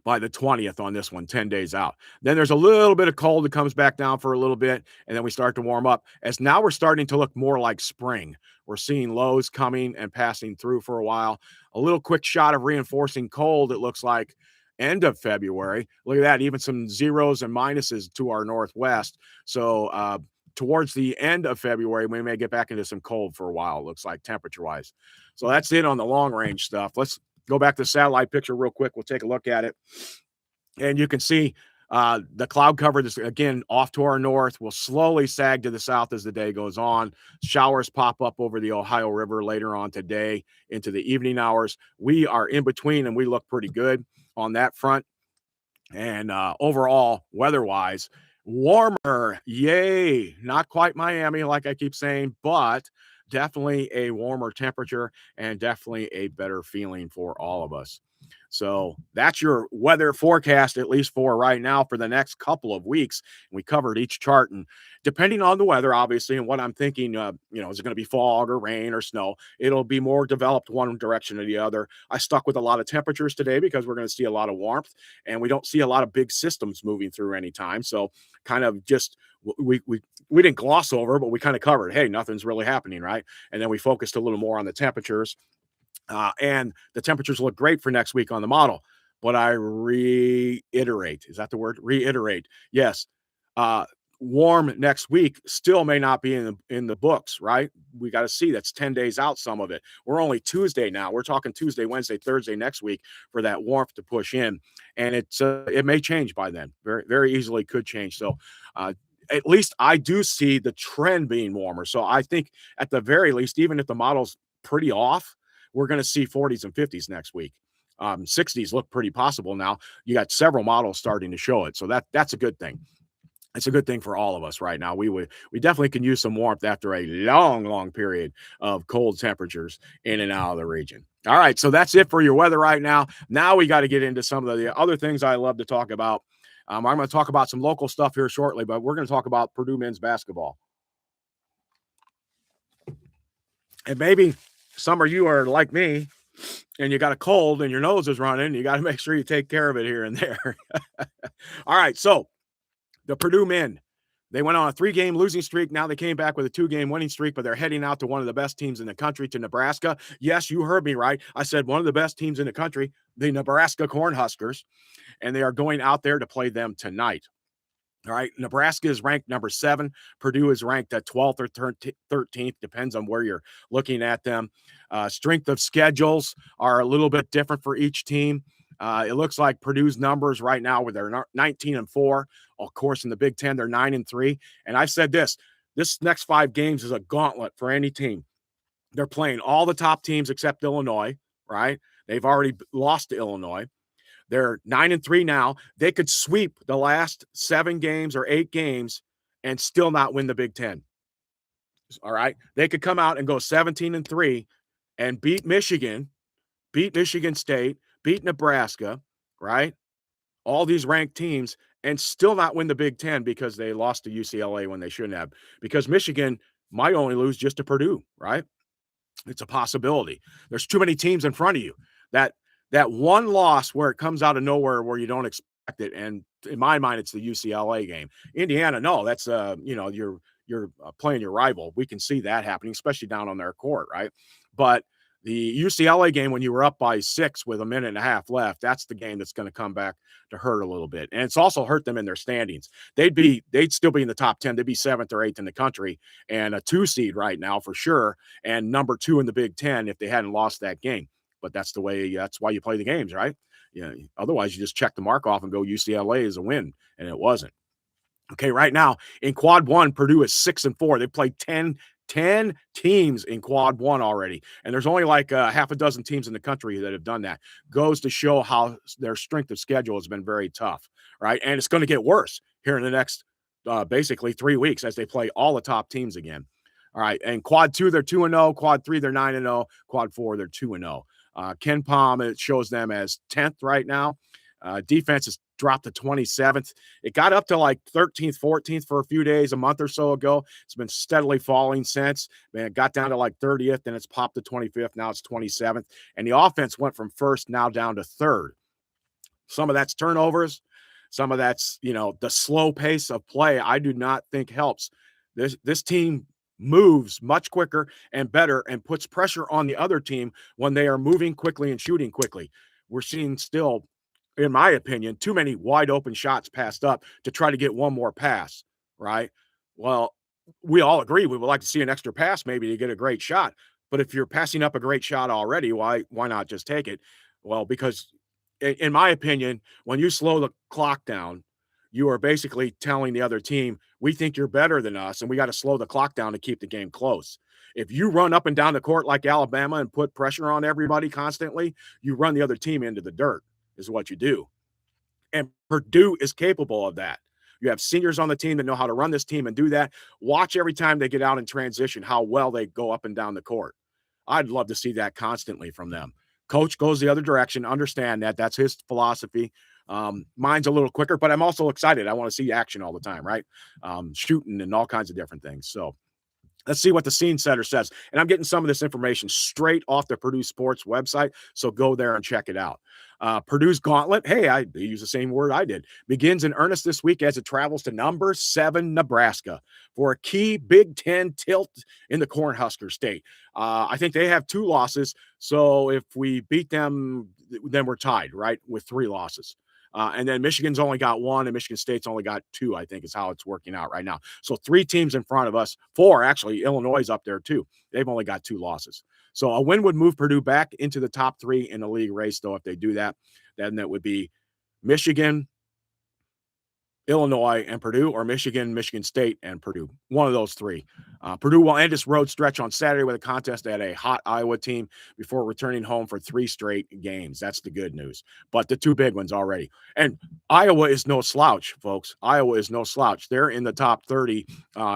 Speaker 1: By the 20th on this one, 10 days out. Then there's a little bit of cold that comes back down for a little bit, and then we start to warm up. As now we're starting to look more like spring. We're seeing lows coming and passing through for a while. A little quick shot of reinforcing cold, it looks like end of February. Look at that, even some zeros and minuses to our northwest. So towards the end of February, we may get back into some cold for a while, it looks like temperature-wise. So that's it on the long-range stuff. Let's go back to the satellite picture real quick. We'll take a look at it. And you can see the cloud cover, this again, off to our north, will slowly sag to the south as the day goes on. Showers pop up over the Ohio River later on today into the evening hours. We are in between, and we look pretty good on that front. And overall, weather-wise, warmer. Yay. Not quite Miami, like I keep saying, but definitely a warmer temperature and definitely a better feeling for all of us. So that's your weather forecast, at least for right now, for the next couple of weeks. We covered each chart, and depending on the weather, obviously, and what I'm thinking, is it going to be fog or rain or snow? It'll be more developed one direction or the other. I stuck with a lot of temperatures today because we're going to see a lot of warmth, and we don't see a lot of big systems moving through anytime. So kind of just we didn't gloss over, but we kind of covered, hey, nothing's really happening, right? And then we focused a little more on the temperatures. And the temperatures look great for next week on the model. but I reiterate. Is that the word? Reiterate. Yes. Uh, Warm next week still may not be in the books, right? We got to see. That's 10 days out, some of it. We're only Tuesday now. We're talking Tuesday, Wednesday, Thursday next week for that warmth to push in. And it may change by then. Very, very easily could change. So uh at least I do see the trend being warmer. So I think at the very least, even if the model's pretty off, we're going to see 40s and 50s next week. 60s look pretty possible now. You got several models starting to show it, so that's a good thing. It's a good thing for all of us right now. We definitely can use some warmth after a long, long period of cold temperatures in and out of the region. All right, so that's it for your weather right now. Now we got to get into some of the other things I love to talk about. I'm going to talk about some local stuff here shortly, but we're going to talk about Purdue men's basketball. And maybe some of you are like me and you got a cold and your nose is running. You got to make sure you take care of it here and there. All right, so the Purdue men, they went on a 3-game losing streak. Now they came back with a 2-game winning streak, but they're heading out to one of the best teams in the country, to Nebraska. Yes, you heard me right. I said one of the best teams in the country, the Nebraska Cornhuskers, and they are going out there to play them tonight. All right. Nebraska is ranked number 7. Purdue is ranked at 12th or 13th, depends on where you're looking at them. Strength of schedules are a little bit different for each team. It looks like Purdue's numbers right now, where they're 19-4. Of course, in the Big Ten, they're 9-3. And I've said this next 5 games is a gauntlet for any team. They're playing all the top teams except Illinois, right? They've already lost to Illinois. They're 9-3 now. They could sweep the last 7 games or 8 games and still not win the Big Ten. All right. They could come out and go 17-3 and beat Michigan State, beat Nebraska, right? All these ranked teams and still not win the Big Ten because they lost to UCLA when they shouldn't have. Because Michigan might only lose just to Purdue, right? It's a possibility. There's too many teams in front of you. That one loss where it comes out of nowhere where you don't expect it, and in my mind, it's the UCLA game. Indiana, no, that's you're playing your rival. We can see that happening, especially down on their court, right? But the UCLA game, when you were up by 6 with a minute and a half left, that's the game that's going to come back to hurt a little bit, and it's also hurt them in their standings. They'd still be in the top 10. They'd be 7th or 8th in the country and a 2 seed right now for sure, and number 2 in the Big Ten if they hadn't lost that game. But that's why you play the games, right? Yeah. Otherwise, you just check the mark off and go UCLA is a win, and it wasn't. Okay, right now in quad 1, Purdue is 6-4. They've played 10 teams in quad 1 already, and there's only like half a dozen teams in the country that have done that. Goes to show how their strength of schedule has been very tough, right? And it's going to get worse here in the next basically 3 weeks as they play all the top teams again. All right, and quad 2 they're 2-0, quad 3 they're 9-0, quad 4 they're 2-0. Ken Palm, it shows them as 10th right now. Defense has dropped to 27th. It got up to like 13th, 14th for a few days, a month or so ago. It's been steadily falling since. Man, it got down to like 30th, then it's popped to 25th. Now it's 27th. And the offense went from first now down to third. Some of that's turnovers. Some of that's, the slow pace of play I do not think helps. This team moves much quicker and better and puts pressure on the other team when they are moving quickly and shooting quickly. We're seeing still, in my opinion, too many wide open shots passed up to try to get one more pass, right? Well, we all agree we would like to see an extra pass maybe to get a great shot. But if you're passing up a great shot already, why not just take it? Well, because in my opinion, when you slow the clock down, you are basically telling the other team, we think you're better than us, and we got to slow the clock down to keep the game close. If you run up and down the court like Alabama and put pressure on everybody constantly, you run the other team into the dirt, is what you do. And Purdue is capable of that. You have seniors on the team that know how to run this team and do that. Watch every time they get out in transition how well they go up and down the court. I'd love to see that constantly from them. Coach goes the other direction. Understand that. That's his philosophy. Mine's a little quicker, but I'm also excited. I want to see action all the time, right? Shooting and all kinds of different things. So let's see what the scene setter says. And I'm getting some of this information straight off the Purdue Sports website. So go there and check it out. Purdue's gauntlet, hey, they use the same word I did, begins in earnest this week as it travels to number 7 Nebraska for a key Big Ten tilt in the Cornhusker State. I think they have 2 losses. So if we beat them then we're tied, right, with 3 losses. And then Michigan's only got 1, and Michigan State's only got 2, I think is how it's working out right now. So 3 teams in front of us, 4 actually. Illinois is up there too. They've only got 2 losses. So a win would move Purdue back into the top 3 in the league race, though. If they do that, then that would be Michigan, Illinois, and Purdue, or Michigan, Michigan State, and Purdue. One of those 3. Purdue will end its road stretch on Saturday with a contest at a hot Iowa team before returning home for 3 straight games. That's the good news. But the 2 big ones already. And Iowa is no slouch, folks. Iowa is no slouch. They're in the top 30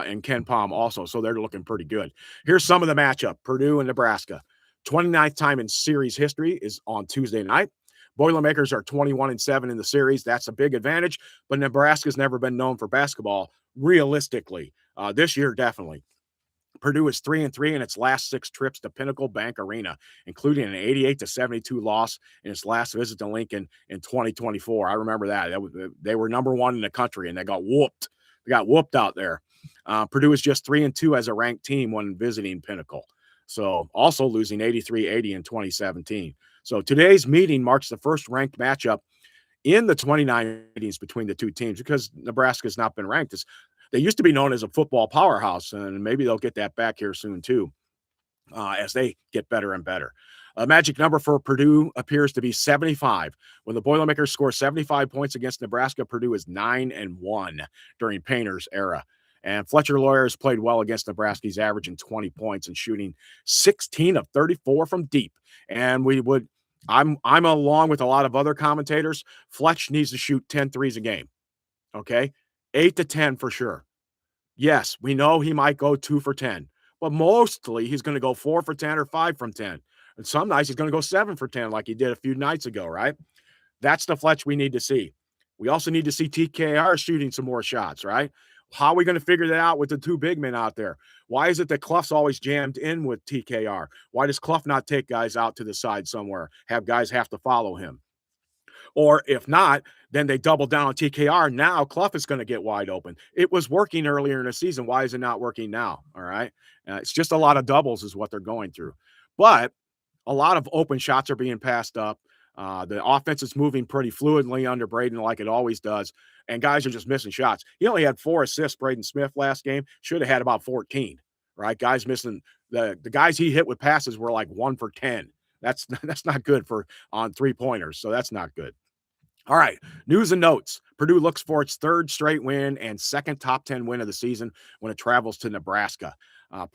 Speaker 1: in Ken Palm also, so they're looking pretty good. Here's some of the matchup. Purdue and Nebraska. 29th time in series history is on Tuesday night. Boilermakers are 21-7 in the series. That's a big advantage, but Nebraska's never been known for basketball realistically. This year, definitely. Purdue is 3-3 in its last 6 trips to Pinnacle Bank Arena, including an 88-72 loss in its last visit to Lincoln in 2024. I remember that. They were number 1 in the country, and they got whooped. They got whooped out there. Purdue is just 3-2 as a ranked team when visiting Pinnacle. So also losing 83-80 in 2017. So today's meeting marks the first ranked matchup in the 2090s between the 2 teams because Nebraska's not been ranked. They used to be known as a football powerhouse, and maybe they'll get that back here soon too, as they get better and better. A magic number for Purdue appears to be 75. When the Boilermakers score 75 points against Nebraska, Purdue is 9-1 during Painter's era. And Fletcher Loyer has played well against Nebraska. He's averaging 20 points and shooting 16 of 34 from deep. And I'm along with a lot of other commentators. Fletch needs to shoot 10 threes a game. Okay? 8 to 10 for sure. Yes, we know he might go 2 for 10, but mostly he's going to go 4 for 10 or 5 from 10. And some nights he's going to go 7 for 10 like he did a few nights ago, right? That's the Fletch we need to see. We also need to see TKR shooting some more shots, right? How are we going to figure that out with the 2 big men out there? Why is it that Clough's always jammed in with TKR? Why does Clough not take guys out to the side somewhere, have guys have to follow him? Or if not, then they double down on TKR. Now Clough is going to get wide open. It was working earlier in the season. Why is it not working now? All right. It's just a lot of doubles is what they're going through. But a lot of open shots are being passed up. The offense is moving pretty fluidly under Braden like it always does. And guys are just missing shots. He only had 4 assists, Braden Smith, last game. Should have had about 14, right? Guys missing the guys he hit with passes were like 1 for 10. That's not good for on 3-pointers. So that's not good. All right, news and notes. Purdue looks for its 3rd straight win and 2nd top 10 win of the season when it travels to Nebraska.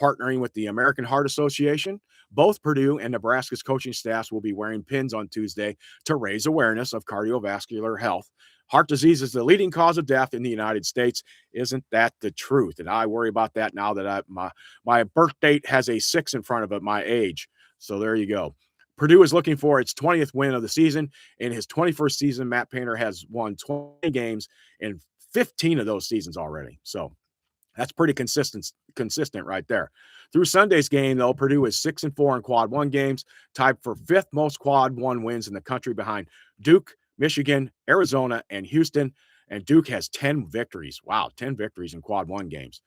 Speaker 1: Partnering with the American Heart Association, both Purdue and Nebraska's coaching staffs will be wearing pins on Tuesday to raise awareness of cardiovascular health. Heart disease is the leading cause of death in the United States. Isn't that the truth? And I worry about that now that my birth date has a 6 in front of it, my age. So there you go. Purdue is looking for its 20th win of the season. In his 21st season, Matt Painter has won 20 games in 15 of those seasons already. So that's pretty consistent right there. Through Sunday's game, though, Purdue is 6-4 in quad 1 games, tied for 5th most quad 1 wins in the country behind Duke, Michigan, Arizona, and Houston. And Duke has 10 victories. Wow, 10 victories in quad 1 games.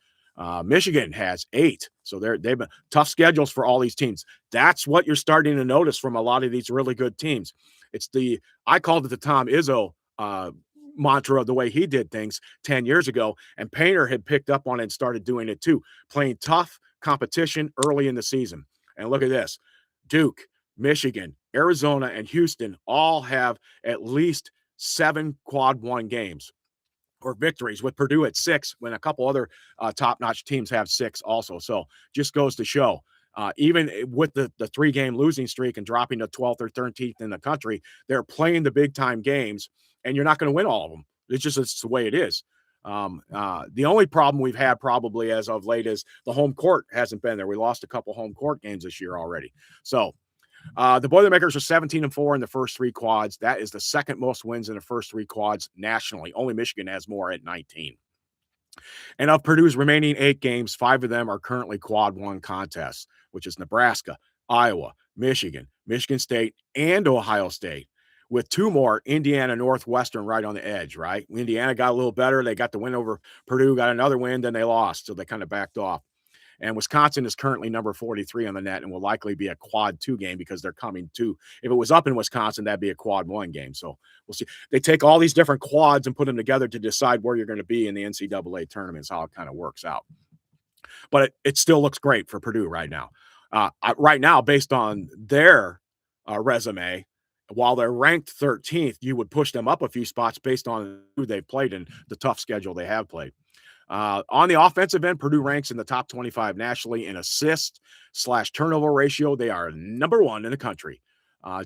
Speaker 1: Michigan has 8. So they've been tough schedules for all these teams. That's what you're starting to notice from a lot of these really good teams. I called it the Tom Izzo mantra of the way he did things 10 years ago. And Painter had picked up on it and started doing it too, playing tough competition early in the season. And look at this. Duke, Michigan, Arizona, and Houston all have at least 7 quad 1 games or victories, with Purdue at 6 when a couple other top-notch teams have 6 also. So just goes to show, even with the 3-game losing streak and dropping to 12th or 13th in the country, they're playing the big-time games, and you're not going to win all of them. It's the way it is. The only problem we've had probably as of late is the home court hasn't been there. We lost a couple home court games this year already. So the Boilermakers are 17-4 in the first 3 quads. That is the 2nd most wins in the first 3 quads nationally. Only Michigan has more at 19. And of Purdue's remaining 8 games, 5 of them are currently quad 1 contests, which is Nebraska, Iowa, Michigan, Michigan State, and Ohio State, with 2 more, Indiana, Northwestern right on the edge, right? Indiana got a little better. They got the win over Purdue, got another win, then they lost, so they kind of backed off. And Wisconsin is currently number 43 on the net and will likely be a quad 2 game because they're coming to. If it was up in Wisconsin, that'd be a quad 1 game. So we'll see. They take all these different quads and put them together to decide where you're going to be in the NCAA tournament. Is how it kind of works out. But it still looks great for Purdue right now. Right now, based on their resume, while they're ranked 13th, you would push them up a few spots based on who they've played and the tough schedule they have played. On the offensive end, Purdue ranks in the top 25 nationally in assist/turnover ratio. They are number 1 in the country,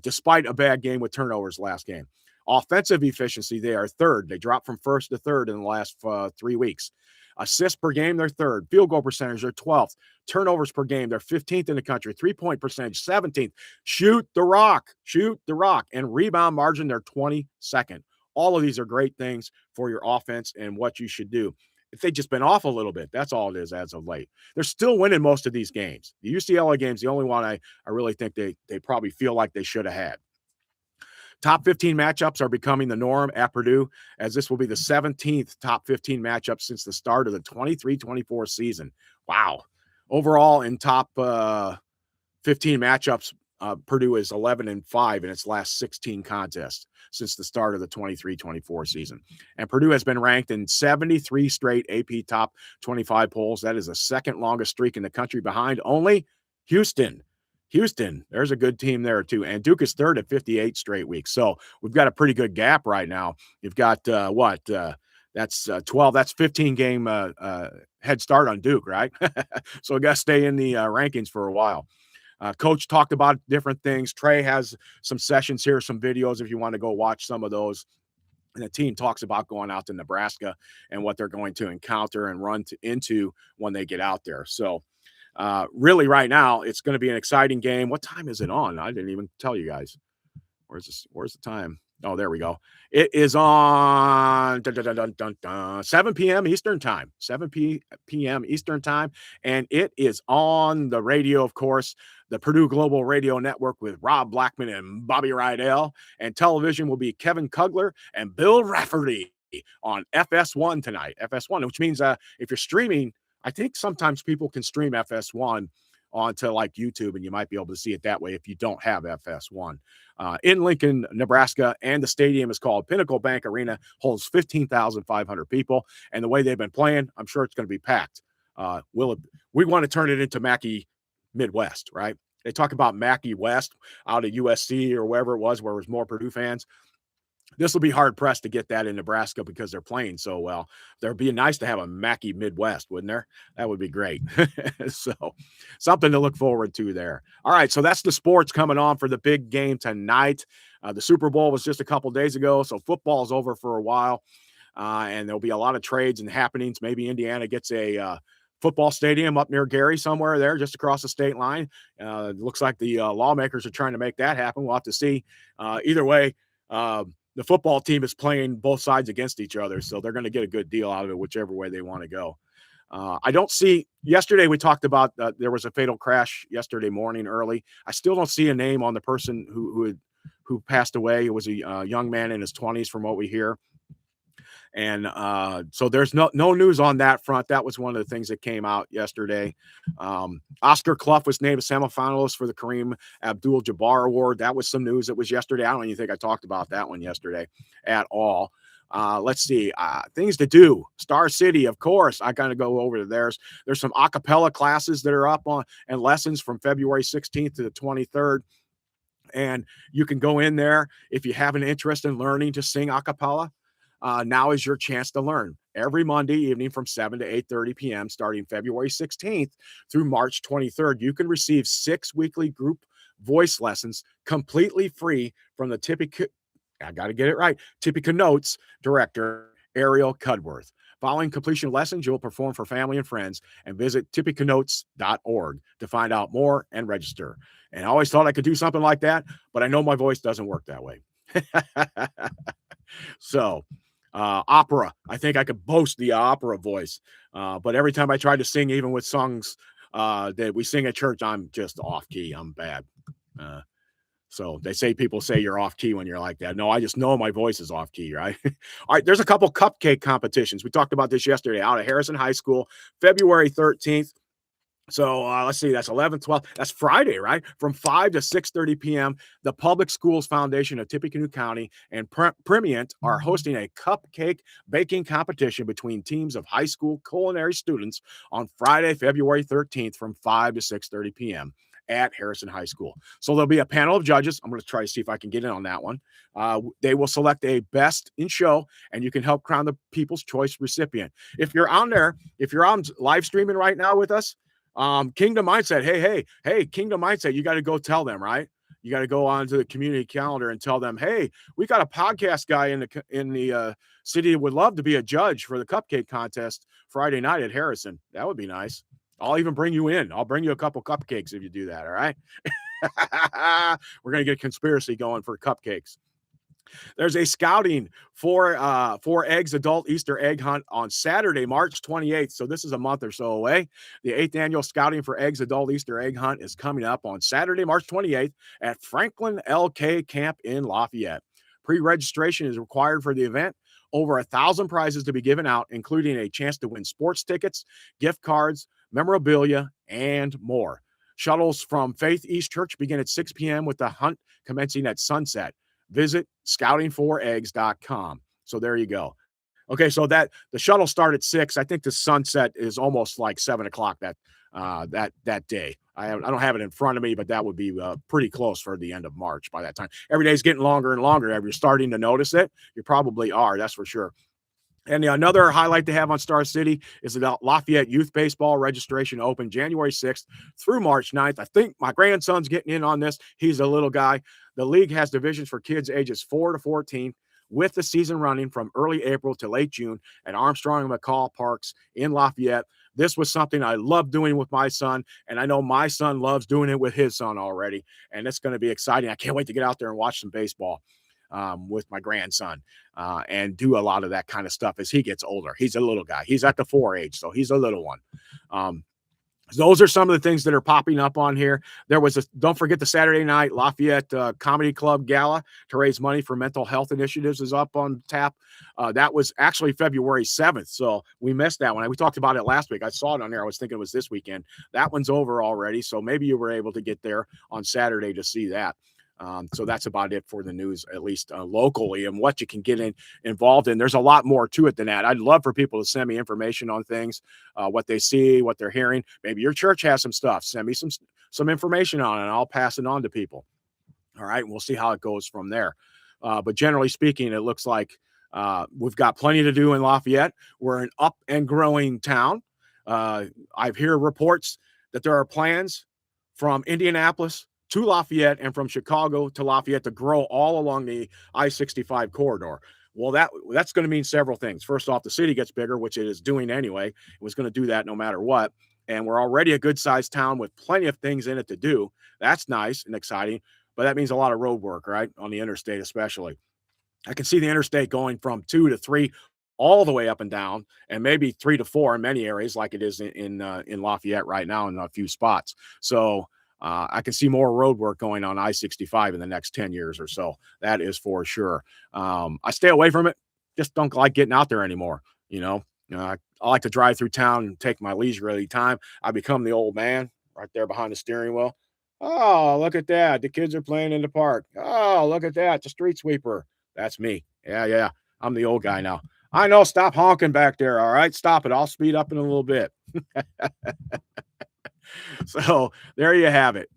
Speaker 1: despite a bad game with turnovers last game. Offensive efficiency, they are 3rd. They dropped from 1st to 3rd in the last 3 weeks. Assists per game, they're 3rd. Field goal percentage, they're 12th. Turnovers per game, they're 15th in the country. 3-point percentage, 17th. Shoot the rock. And rebound margin, they're 22nd. All of these are great things for your offense and what you should do. If they've just been off a little bit, that's all it is as of late. They're still winning most of these games. The UCLA game's the only one I really think they probably feel like they should have had. Top 15 matchups are becoming the norm at Purdue, as this will be the 17th top 15 matchup since the start of the 23-24 season. Wow. Overall, in top 15 matchups, Purdue is 11-5 in its last 16 contests since the start of the 23-24 season. And Purdue has been ranked in 73 straight AP top 25 polls. That is the second longest streak in the country, behind only Houston. There's a good team there too. And Duke is 3rd at 58 straight weeks. So we've got a pretty good gap right now. You've got that's 12, that's 15 game head start on Duke, right? So we got to stay in the rankings for a while. Coach talked about different things. Trey has some sessions here, some videos if you want to go watch some of those. And the team talks about going out to Nebraska and what they're going to encounter and run into when they get out there. So really right now, it's going to be an exciting game. What time is it on? I didn't even tell you guys. Where's the time? Oh, there we go. It is on 7 p.m. Eastern time, 7 p.m. Eastern time. And it is on the radio, of course, the Purdue Global Radio Network with Rob Blackman and Bobby Rydell. And television will be Kevin Kugler and Bill Rafferty on FS1 tonight. FS1, which means if you're streaming, I think sometimes people can stream FS1 onto like YouTube, and you might be able to see it that way if you don't have FS1. In Lincoln, Nebraska, and the stadium is called Pinnacle Bank Arena, holds 15,500 people. And the way they've been playing, I'm sure it's going to be packed. We want to turn it into Mackey Midwest, right? They talk about Mackey West out of USC or wherever it was, where there's more Purdue fans. This will be hard pressed to get that in Nebraska because they're playing so well. There'd be nice to have a Mackey Midwest, wouldn't there? That would be great. So something to look forward to there. All right. So that's the sports coming on for the big game tonight. The Super Bowl was just a couple days ago. So football is over for a while. And there'll be a lot of trades and happenings. Maybe Indiana gets a football stadium up near Gary somewhere there, just across the state line. It looks like the lawmakers are trying to make that happen. We'll have to see. Either way, the football team is playing both sides against each other, so they're going to get a good deal out of it, whichever way they want to go. I don't see – yesterday we talked about there was a fatal crash yesterday morning early. I still don't see a name on the person who passed away. It was a young man in his 20s from what we hear. And so there's no news on that front. That was one of the things that came out yesterday. Oscar Clough was named a semifinalist for the Kareem Abdul-Jabbar Award. That was some news that was yesterday. I don't even think I talked about that one yesterday at all. Let's see. Things to do. Star City, of course. I kind of go over to theirs. There's some a cappella classes that are up on and lessons from February 16th to the 23rd. And you can go in there if you have an interest in learning to sing a cappella. Now is your chance to learn. Every Monday evening from 7 to 8:30 p.m. starting February 16th through March 23rd, you can receive 6 weekly group voice lessons completely free from the Tippecanoe Notes director, Ariel Cudworth. Following completion of lessons, you'll perform for family and friends, and visit tippecanotes.org to find out more and register. And I always thought I could do something like that, but I know my voice doesn't work that way. So, opera. I think I could boast the opera voice. But every time I try to sing, even with songs that we sing at church, I'm just off key. I'm bad. So people say you're off key when you're like that. No, I just know my voice is off key, right? All right, there's a couple cupcake competitions. We talked about this yesterday out of Harrison High School, February 13th. So let's see, that's 11, 12. That's Friday, right? From 5 to 6:30 p.m. The Public Schools Foundation of Tippecanoe County and Primient are hosting a cupcake baking competition between teams of high school culinary students on Friday, February 13th from 5 to 6:30 p.m. at Harrison High School. So there'll be a panel of judges. I'm going to try to see if I can get in on that one. They will select a best in show, and you can help crown the People's Choice recipient. If you're on there, if you're on live streaming right now with us, Kingdom Mindset, hey, Kingdom Mindset, you got to go tell them, right? You got to go on to the community calendar and tell them, hey, we got a podcast guy in the city that would love to be a judge for the cupcake contest Friday night at Harrison. That would be nice. I'll even bring you in. I'll bring you a couple cupcakes if you do that. All right. We're going to get a conspiracy going for cupcakes. There's a scouting for eggs adult Easter egg hunt on Saturday, March 28th. So this is a month or so away. The 8th annual scouting for eggs adult Easter egg hunt is coming up on Saturday, March 28th at Franklin LK Camp in Lafayette. Pre-registration is required for the event. Over 1,000 prizes to be given out, including a chance to win sports tickets, gift cards, memorabilia, and more. Shuttles from Faith East Church begin at 6 p.m. with the hunt commencing at sunset. Visit scoutingforeggs.com. So there you go. Okay, so that the shuttle start at 6. I think the sunset is almost like 7 o'clock that day. I don't have it in front of me, but that would be pretty close for the end of March by that time. Every day is getting longer and longer. If you're starting to notice it, you probably are. That's for sure. And another highlight to have on Star City is the Lafayette Youth Baseball registration open January 6th through March 9th. I think my grandson's getting in on this. He's a little guy. The league has divisions for kids ages 4 to 14, with the season running from early April to late June at Armstrong and McCall Parks in Lafayette. This was something I love doing with my son, and I know my son loves doing it with his son already, and it's going to be exciting. I can't wait to get out there and watch some baseball with my grandson and do a lot of that kind of stuff as he gets older. He's a little guy. He's at the 4 age, so he's a little one. Those are some of the things that are popping up on here. Don't forget the Saturday night Lafayette Comedy Club Gala to raise money for mental health initiatives is up on tap. That was actually February 7th. So we missed that one. We talked about it last week. I saw it on there. I was thinking it was this weekend. That one's over already. So maybe you were able to get there on Saturday to see that. So that's about it for the news, at least locally, and what you can get involved in. There's a lot more to it than that. I'd love for people to send me information on things, what they see, what they're hearing. Maybe your church has some stuff. Send me some information on it, and I'll pass it on to people. All right, we'll see how it goes from there. But generally speaking, it looks like we've got plenty to do in Lafayette. We're an up and growing town. I've heard reports that there are plans from Indianapolis to Lafayette and from Chicago to Lafayette to grow all along the I-65 corridor. Well, that's going to mean several things. First off, the city gets bigger, which it is doing anyway. It was going to do that no matter what. And we're already a good-sized town with plenty of things in it to do. That's nice and exciting, but that means a lot of road work, right, on the interstate especially. I can see the interstate going from 2 to 3 all the way up and down, and maybe 3 to 4 in many areas like it is in Lafayette right now in a few spots. So I can see more road work going on I-65 in the next 10 years or so. That is for sure. I stay away from it. Just don't like getting out there anymore. I like to drive through town and take my leisurely time. I become the old man right there behind the steering wheel. Oh, look at that. The kids are playing in the park. Oh, look at that. The street sweeper. That's me. Yeah. I'm the old guy now. I know. Stop honking back there. All right. Stop it. I'll speed up in a little bit. So there you have it.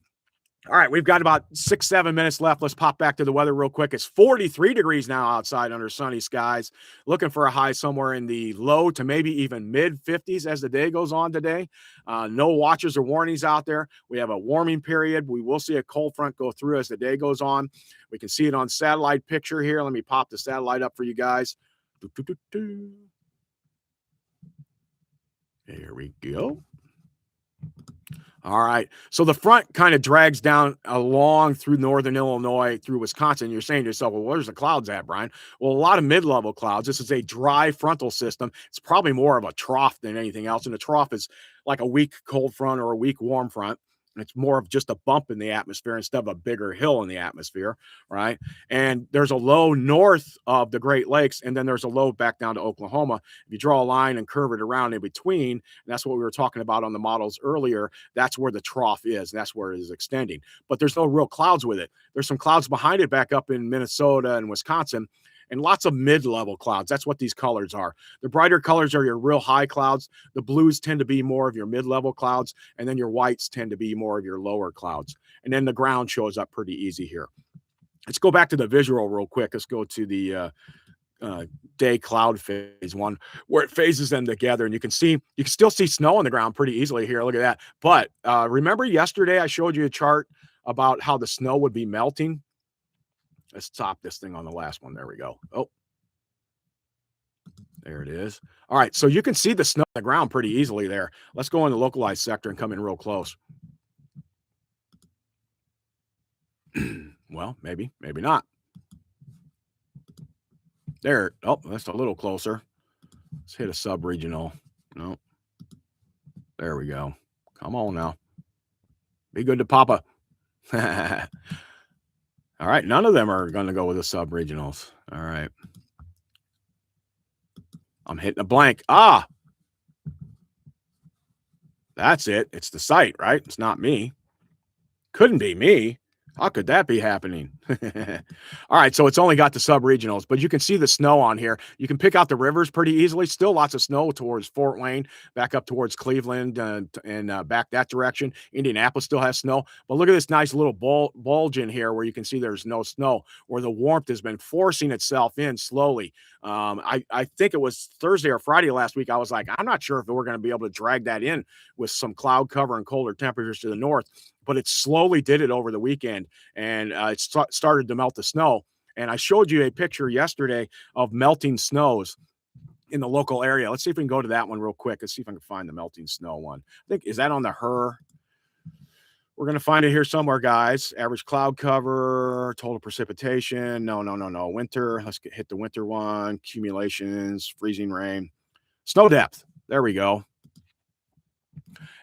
Speaker 1: All right, we've got about 6-7 minutes left. Let's pop back to the weather real quick. It's 43 degrees now outside under sunny skies. Looking for a high somewhere in the low to maybe even mid 50s as the day goes on today. No watches or warnings out there. We have a warming period. We will see a cold front go through as the day goes on. We can see it on satellite picture here. Let me pop the satellite up for you guys. There we go. All right. So the front kind of drags down along through northern Illinois, through Wisconsin. You're saying to yourself, well, where's the clouds at, Brian? Well, a lot of mid-level clouds. This is a dry frontal system. It's probably more of a trough than anything else. And the trough is like a weak cold front or a weak warm front. It's more of just a bump in the atmosphere instead of a bigger hill in the atmosphere, right? And there's a low north of the Great Lakes, and then there's a low back down to Oklahoma. If you draw a line and curve it around in between, and that's what we were talking about on the models earlier, that's where the trough is, and that's where it is extending. But there's no real clouds with it. There's some clouds behind it back up in Minnesota and Wisconsin, and lots of mid-level clouds. That's what these colors are. The brighter colors are your real high clouds. The blues tend to be more of your mid-level clouds, and then your whites tend to be more of your lower clouds. And then the ground shows up pretty easy here. Let's go back to the visual real quick. Let's go to the day cloud phase one, where it phases them together, and you can still see snow on the ground pretty easily here. Look at that. But remember yesterday I showed you a chart about how the snow would be melting. Let's stop this thing on the last one. There we go. Oh, there it is. All right. So you can see the snow on the ground pretty easily there. Let's go in the localized sector and come in real close. Well, maybe not. There. Oh, that's a little closer. Let's hit a sub-regional. No. There we go. Come on now. Be good to Papa. All right. None of them are going to go with the sub-regionals. All right. I'm hitting a blank. Ah, that's it. It's the site, right? It's not me. Couldn't be me. How could that be happening? All right, so it's only got the sub-regionals, but you can see the snow on here. You can pick out the rivers pretty easily. Still lots of snow towards Fort Wayne, back up towards Cleveland, and back that direction. Indianapolis still has snow, but look at this nice little bulge in here where you can see there's no snow, where the warmth has been forcing itself in slowly. I think it was Thursday or Friday last week. I was like, I'm not sure if we're going to be able to drag that in with some cloud cover and colder temperatures to the north, but it slowly did it over the weekend, and it started to melt the snow. And I showed you a picture yesterday of melting snows in the local area. Let's see if we can go to that one real quick. Let's see if I can find the melting snow one. I think, is that on the HER? We're going to find it here somewhere, guys. Average cloud cover, total precipitation. No. Winter. Let's hit the winter one. Accumulations, freezing rain, snow depth. There we go.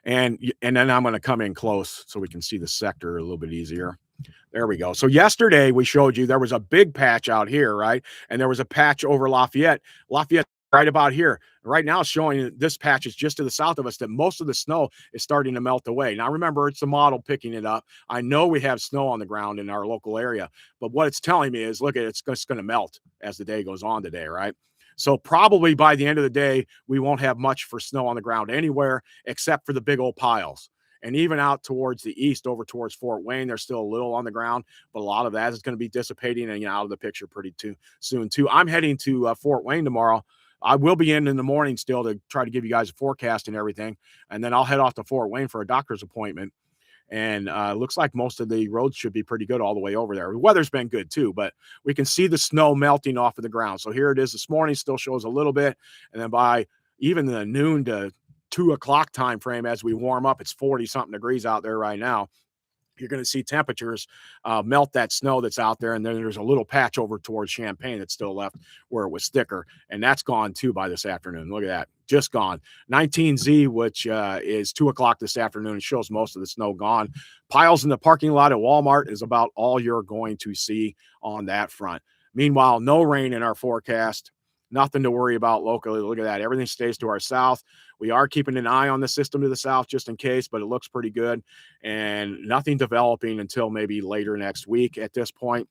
Speaker 1: And then I'm going to come in close so we can see the sector a little bit easier. There we go. So yesterday we showed you there was a big patch out here, right? And there was a patch over Lafayette. Lafayette right about here. Right now, showing this patch is just to the south of us, that most of the snow is starting to melt away. Now, remember, it's the model picking it up. I know we have snow on the ground in our local area, but what it's telling me is, look, it's just going to melt as the day goes on today, right? So probably by the end of the day, we won't have much for snow on the ground anywhere except for the big old piles. And even out towards the east, over towards Fort Wayne, there's still a little on the ground, but a lot of that is going to be dissipating and out of the picture pretty soon too. I'm heading to Fort Wayne tomorrow. I will be in the morning still to try to give you guys a forecast and everything. And then I'll head off to Fort Wayne for a doctor's appointment. And looks like most of the roads should be pretty good all the way over there. The weather's been good too, but we can see the snow melting off of the ground. So here it is this morning, still shows a little bit. And then by even the noon to 2 o'clock time frame, as we warm up, it's 40-something degrees out there right now. You're going to see temperatures melt that snow that's out there. And then there's a little patch over towards Champaign that's still left where it was thicker. And that's gone too by this afternoon. Look at that. Just gone. 19Z, which is 2 o'clock this afternoon, shows most of the snow gone. Piles in the parking lot at Walmart is about all you're going to see on that front. Meanwhile, no rain in our forecast. Nothing to worry about locally. Look at that. Everything stays to our south. We are keeping an eye on the system to the south just in case, but it looks pretty good. And nothing developing until maybe later next week at this point.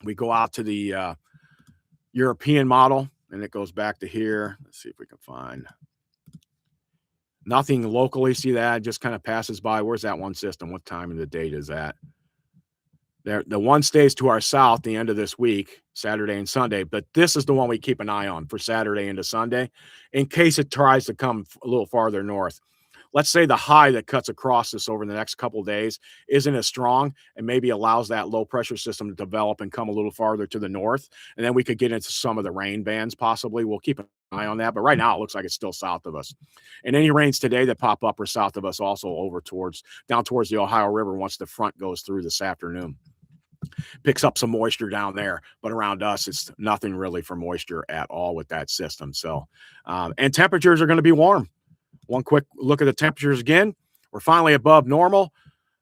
Speaker 1: We go out to the European model, and it goes back to here. Let's see if we can find nothing locally. See that? Just kind of passes by. Where's that one system? What time of the date is that? There, the one stays to our south the end of this week, Saturday and Sunday, but this is the one we keep an eye on for Saturday into Sunday in case it tries to come a little farther north. Let's say the high that cuts across this over the next couple of days isn't as strong and maybe allows that low pressure system to develop and come a little farther to the north. And then we could get into some of the rain bands possibly. We'll keep an eye on that. But right now it looks like it's still south of us. And any rains today that pop up are south of us, also over down towards the Ohio River once the front goes through this afternoon. Picks up some moisture down there, but around us, it's nothing really for moisture at all with that system. So, and temperatures are going to be warm. One quick look at the temperatures again. We're finally above normal.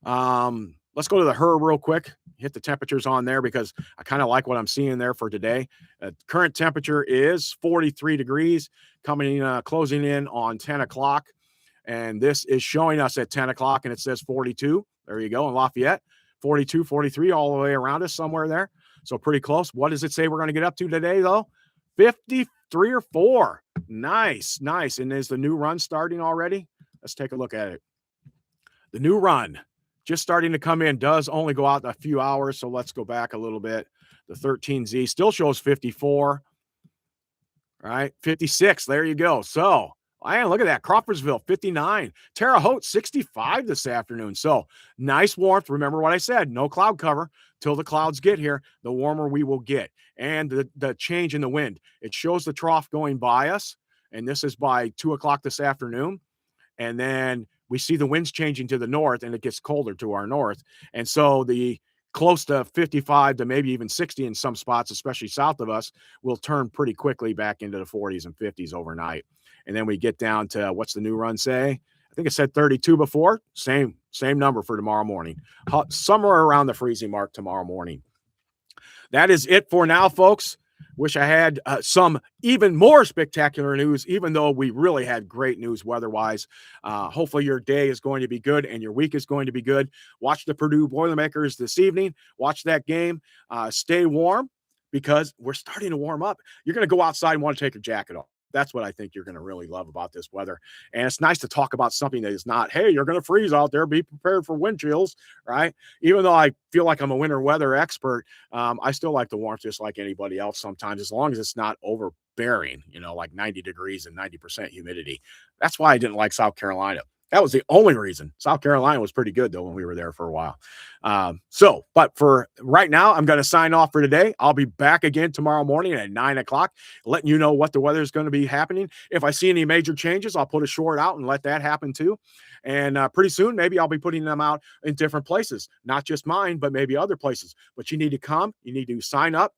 Speaker 1: Let's go to the HER real quick. Hit the temperatures on there because I kind of like what I'm seeing there for today. Current temperature is 43 degrees, coming closing in on 10 o'clock. And this is showing us at 10 o'clock, and it says 42. There you go in Lafayette, 42, 43, all the way around us somewhere there. So pretty close. What does it say we're going to get up to today, though? 53 or 4. Nice, nice. And is the new run starting already? Let's take a look at it. The new run just starting to come in, does only go out in a few hours. So let's go back a little bit. The 13Z still shows 54. All right, 56. There you go. So, man, look at that. Crawfordsville, 59. Terre Haute, 65 this afternoon. So, nice warmth. Remember what I said, no cloud cover till the clouds get here, the warmer we will get. And the change in the wind. It shows the trough going by us, and this is by 2 o'clock this afternoon. And then we see the winds changing to the north, and it gets colder to our north. And so the close to 55 to maybe even 60 in some spots, especially south of us, will turn pretty quickly back into the 40s and 50s overnight. And then we get down to, what's the new run say? I think it said 32 before. Same number for tomorrow morning. Somewhere around the freezing mark tomorrow morning. That is it for now, folks. Wish I had some even more spectacular news, even though we really had great news weather-wise. Hopefully your day is going to be good and your week is going to be good. Watch the Purdue Boilermakers this evening. Watch that game. Stay warm because we're starting to warm up. You're going to go outside and want to take your jacket off. That's what I think you're going to really love about this weather. And it's nice to talk about something that is not, hey, you're going to freeze out there. Be prepared for wind chills, right? Even though I feel like I'm a winter weather expert, I still like the warmth just like anybody else sometimes, as long as it's not overbearing, like 90 degrees and 90% humidity. That's why I didn't like South Carolina. That was the only reason. South Carolina was pretty good, though, when we were there for a while. But for right now, I'm going to sign off for today. I'll be back again tomorrow morning at 9 o'clock, letting you know what the weather is going to be happening. If I see any major changes, I'll put a short out and let that happen too. And pretty soon, maybe I'll be putting them out in different places, not just mine, but maybe other places. But you need to come. You need to sign up.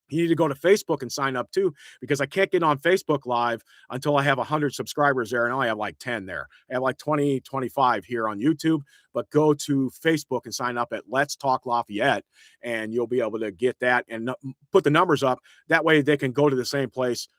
Speaker 1: You need to go to Facebook and sign up too, because I can't get on Facebook Live until I have 100 subscribers there, and I only have like 10 there. I have like 20, 25 here on YouTube, but go to Facebook and sign up at Let's Talk Lafayette, and you'll be able to get that and put the numbers up. That way they can go to the same place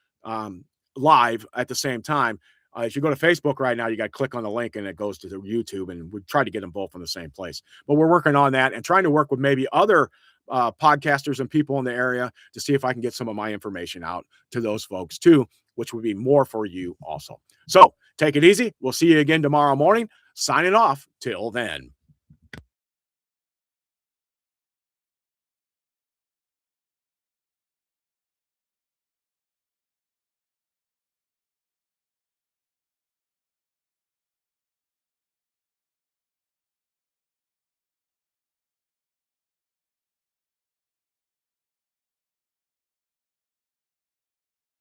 Speaker 1: live at the same time. If you go to Facebook right now, you got to click on the link and it goes to the YouTube, and we try to get them both in the same place. But we're working on that and trying to work with maybe other podcasters and people in the area to see if I can get some of my information out to those folks too, which would be more for you also. So take it easy. We'll see you again tomorrow morning. Signing off till then.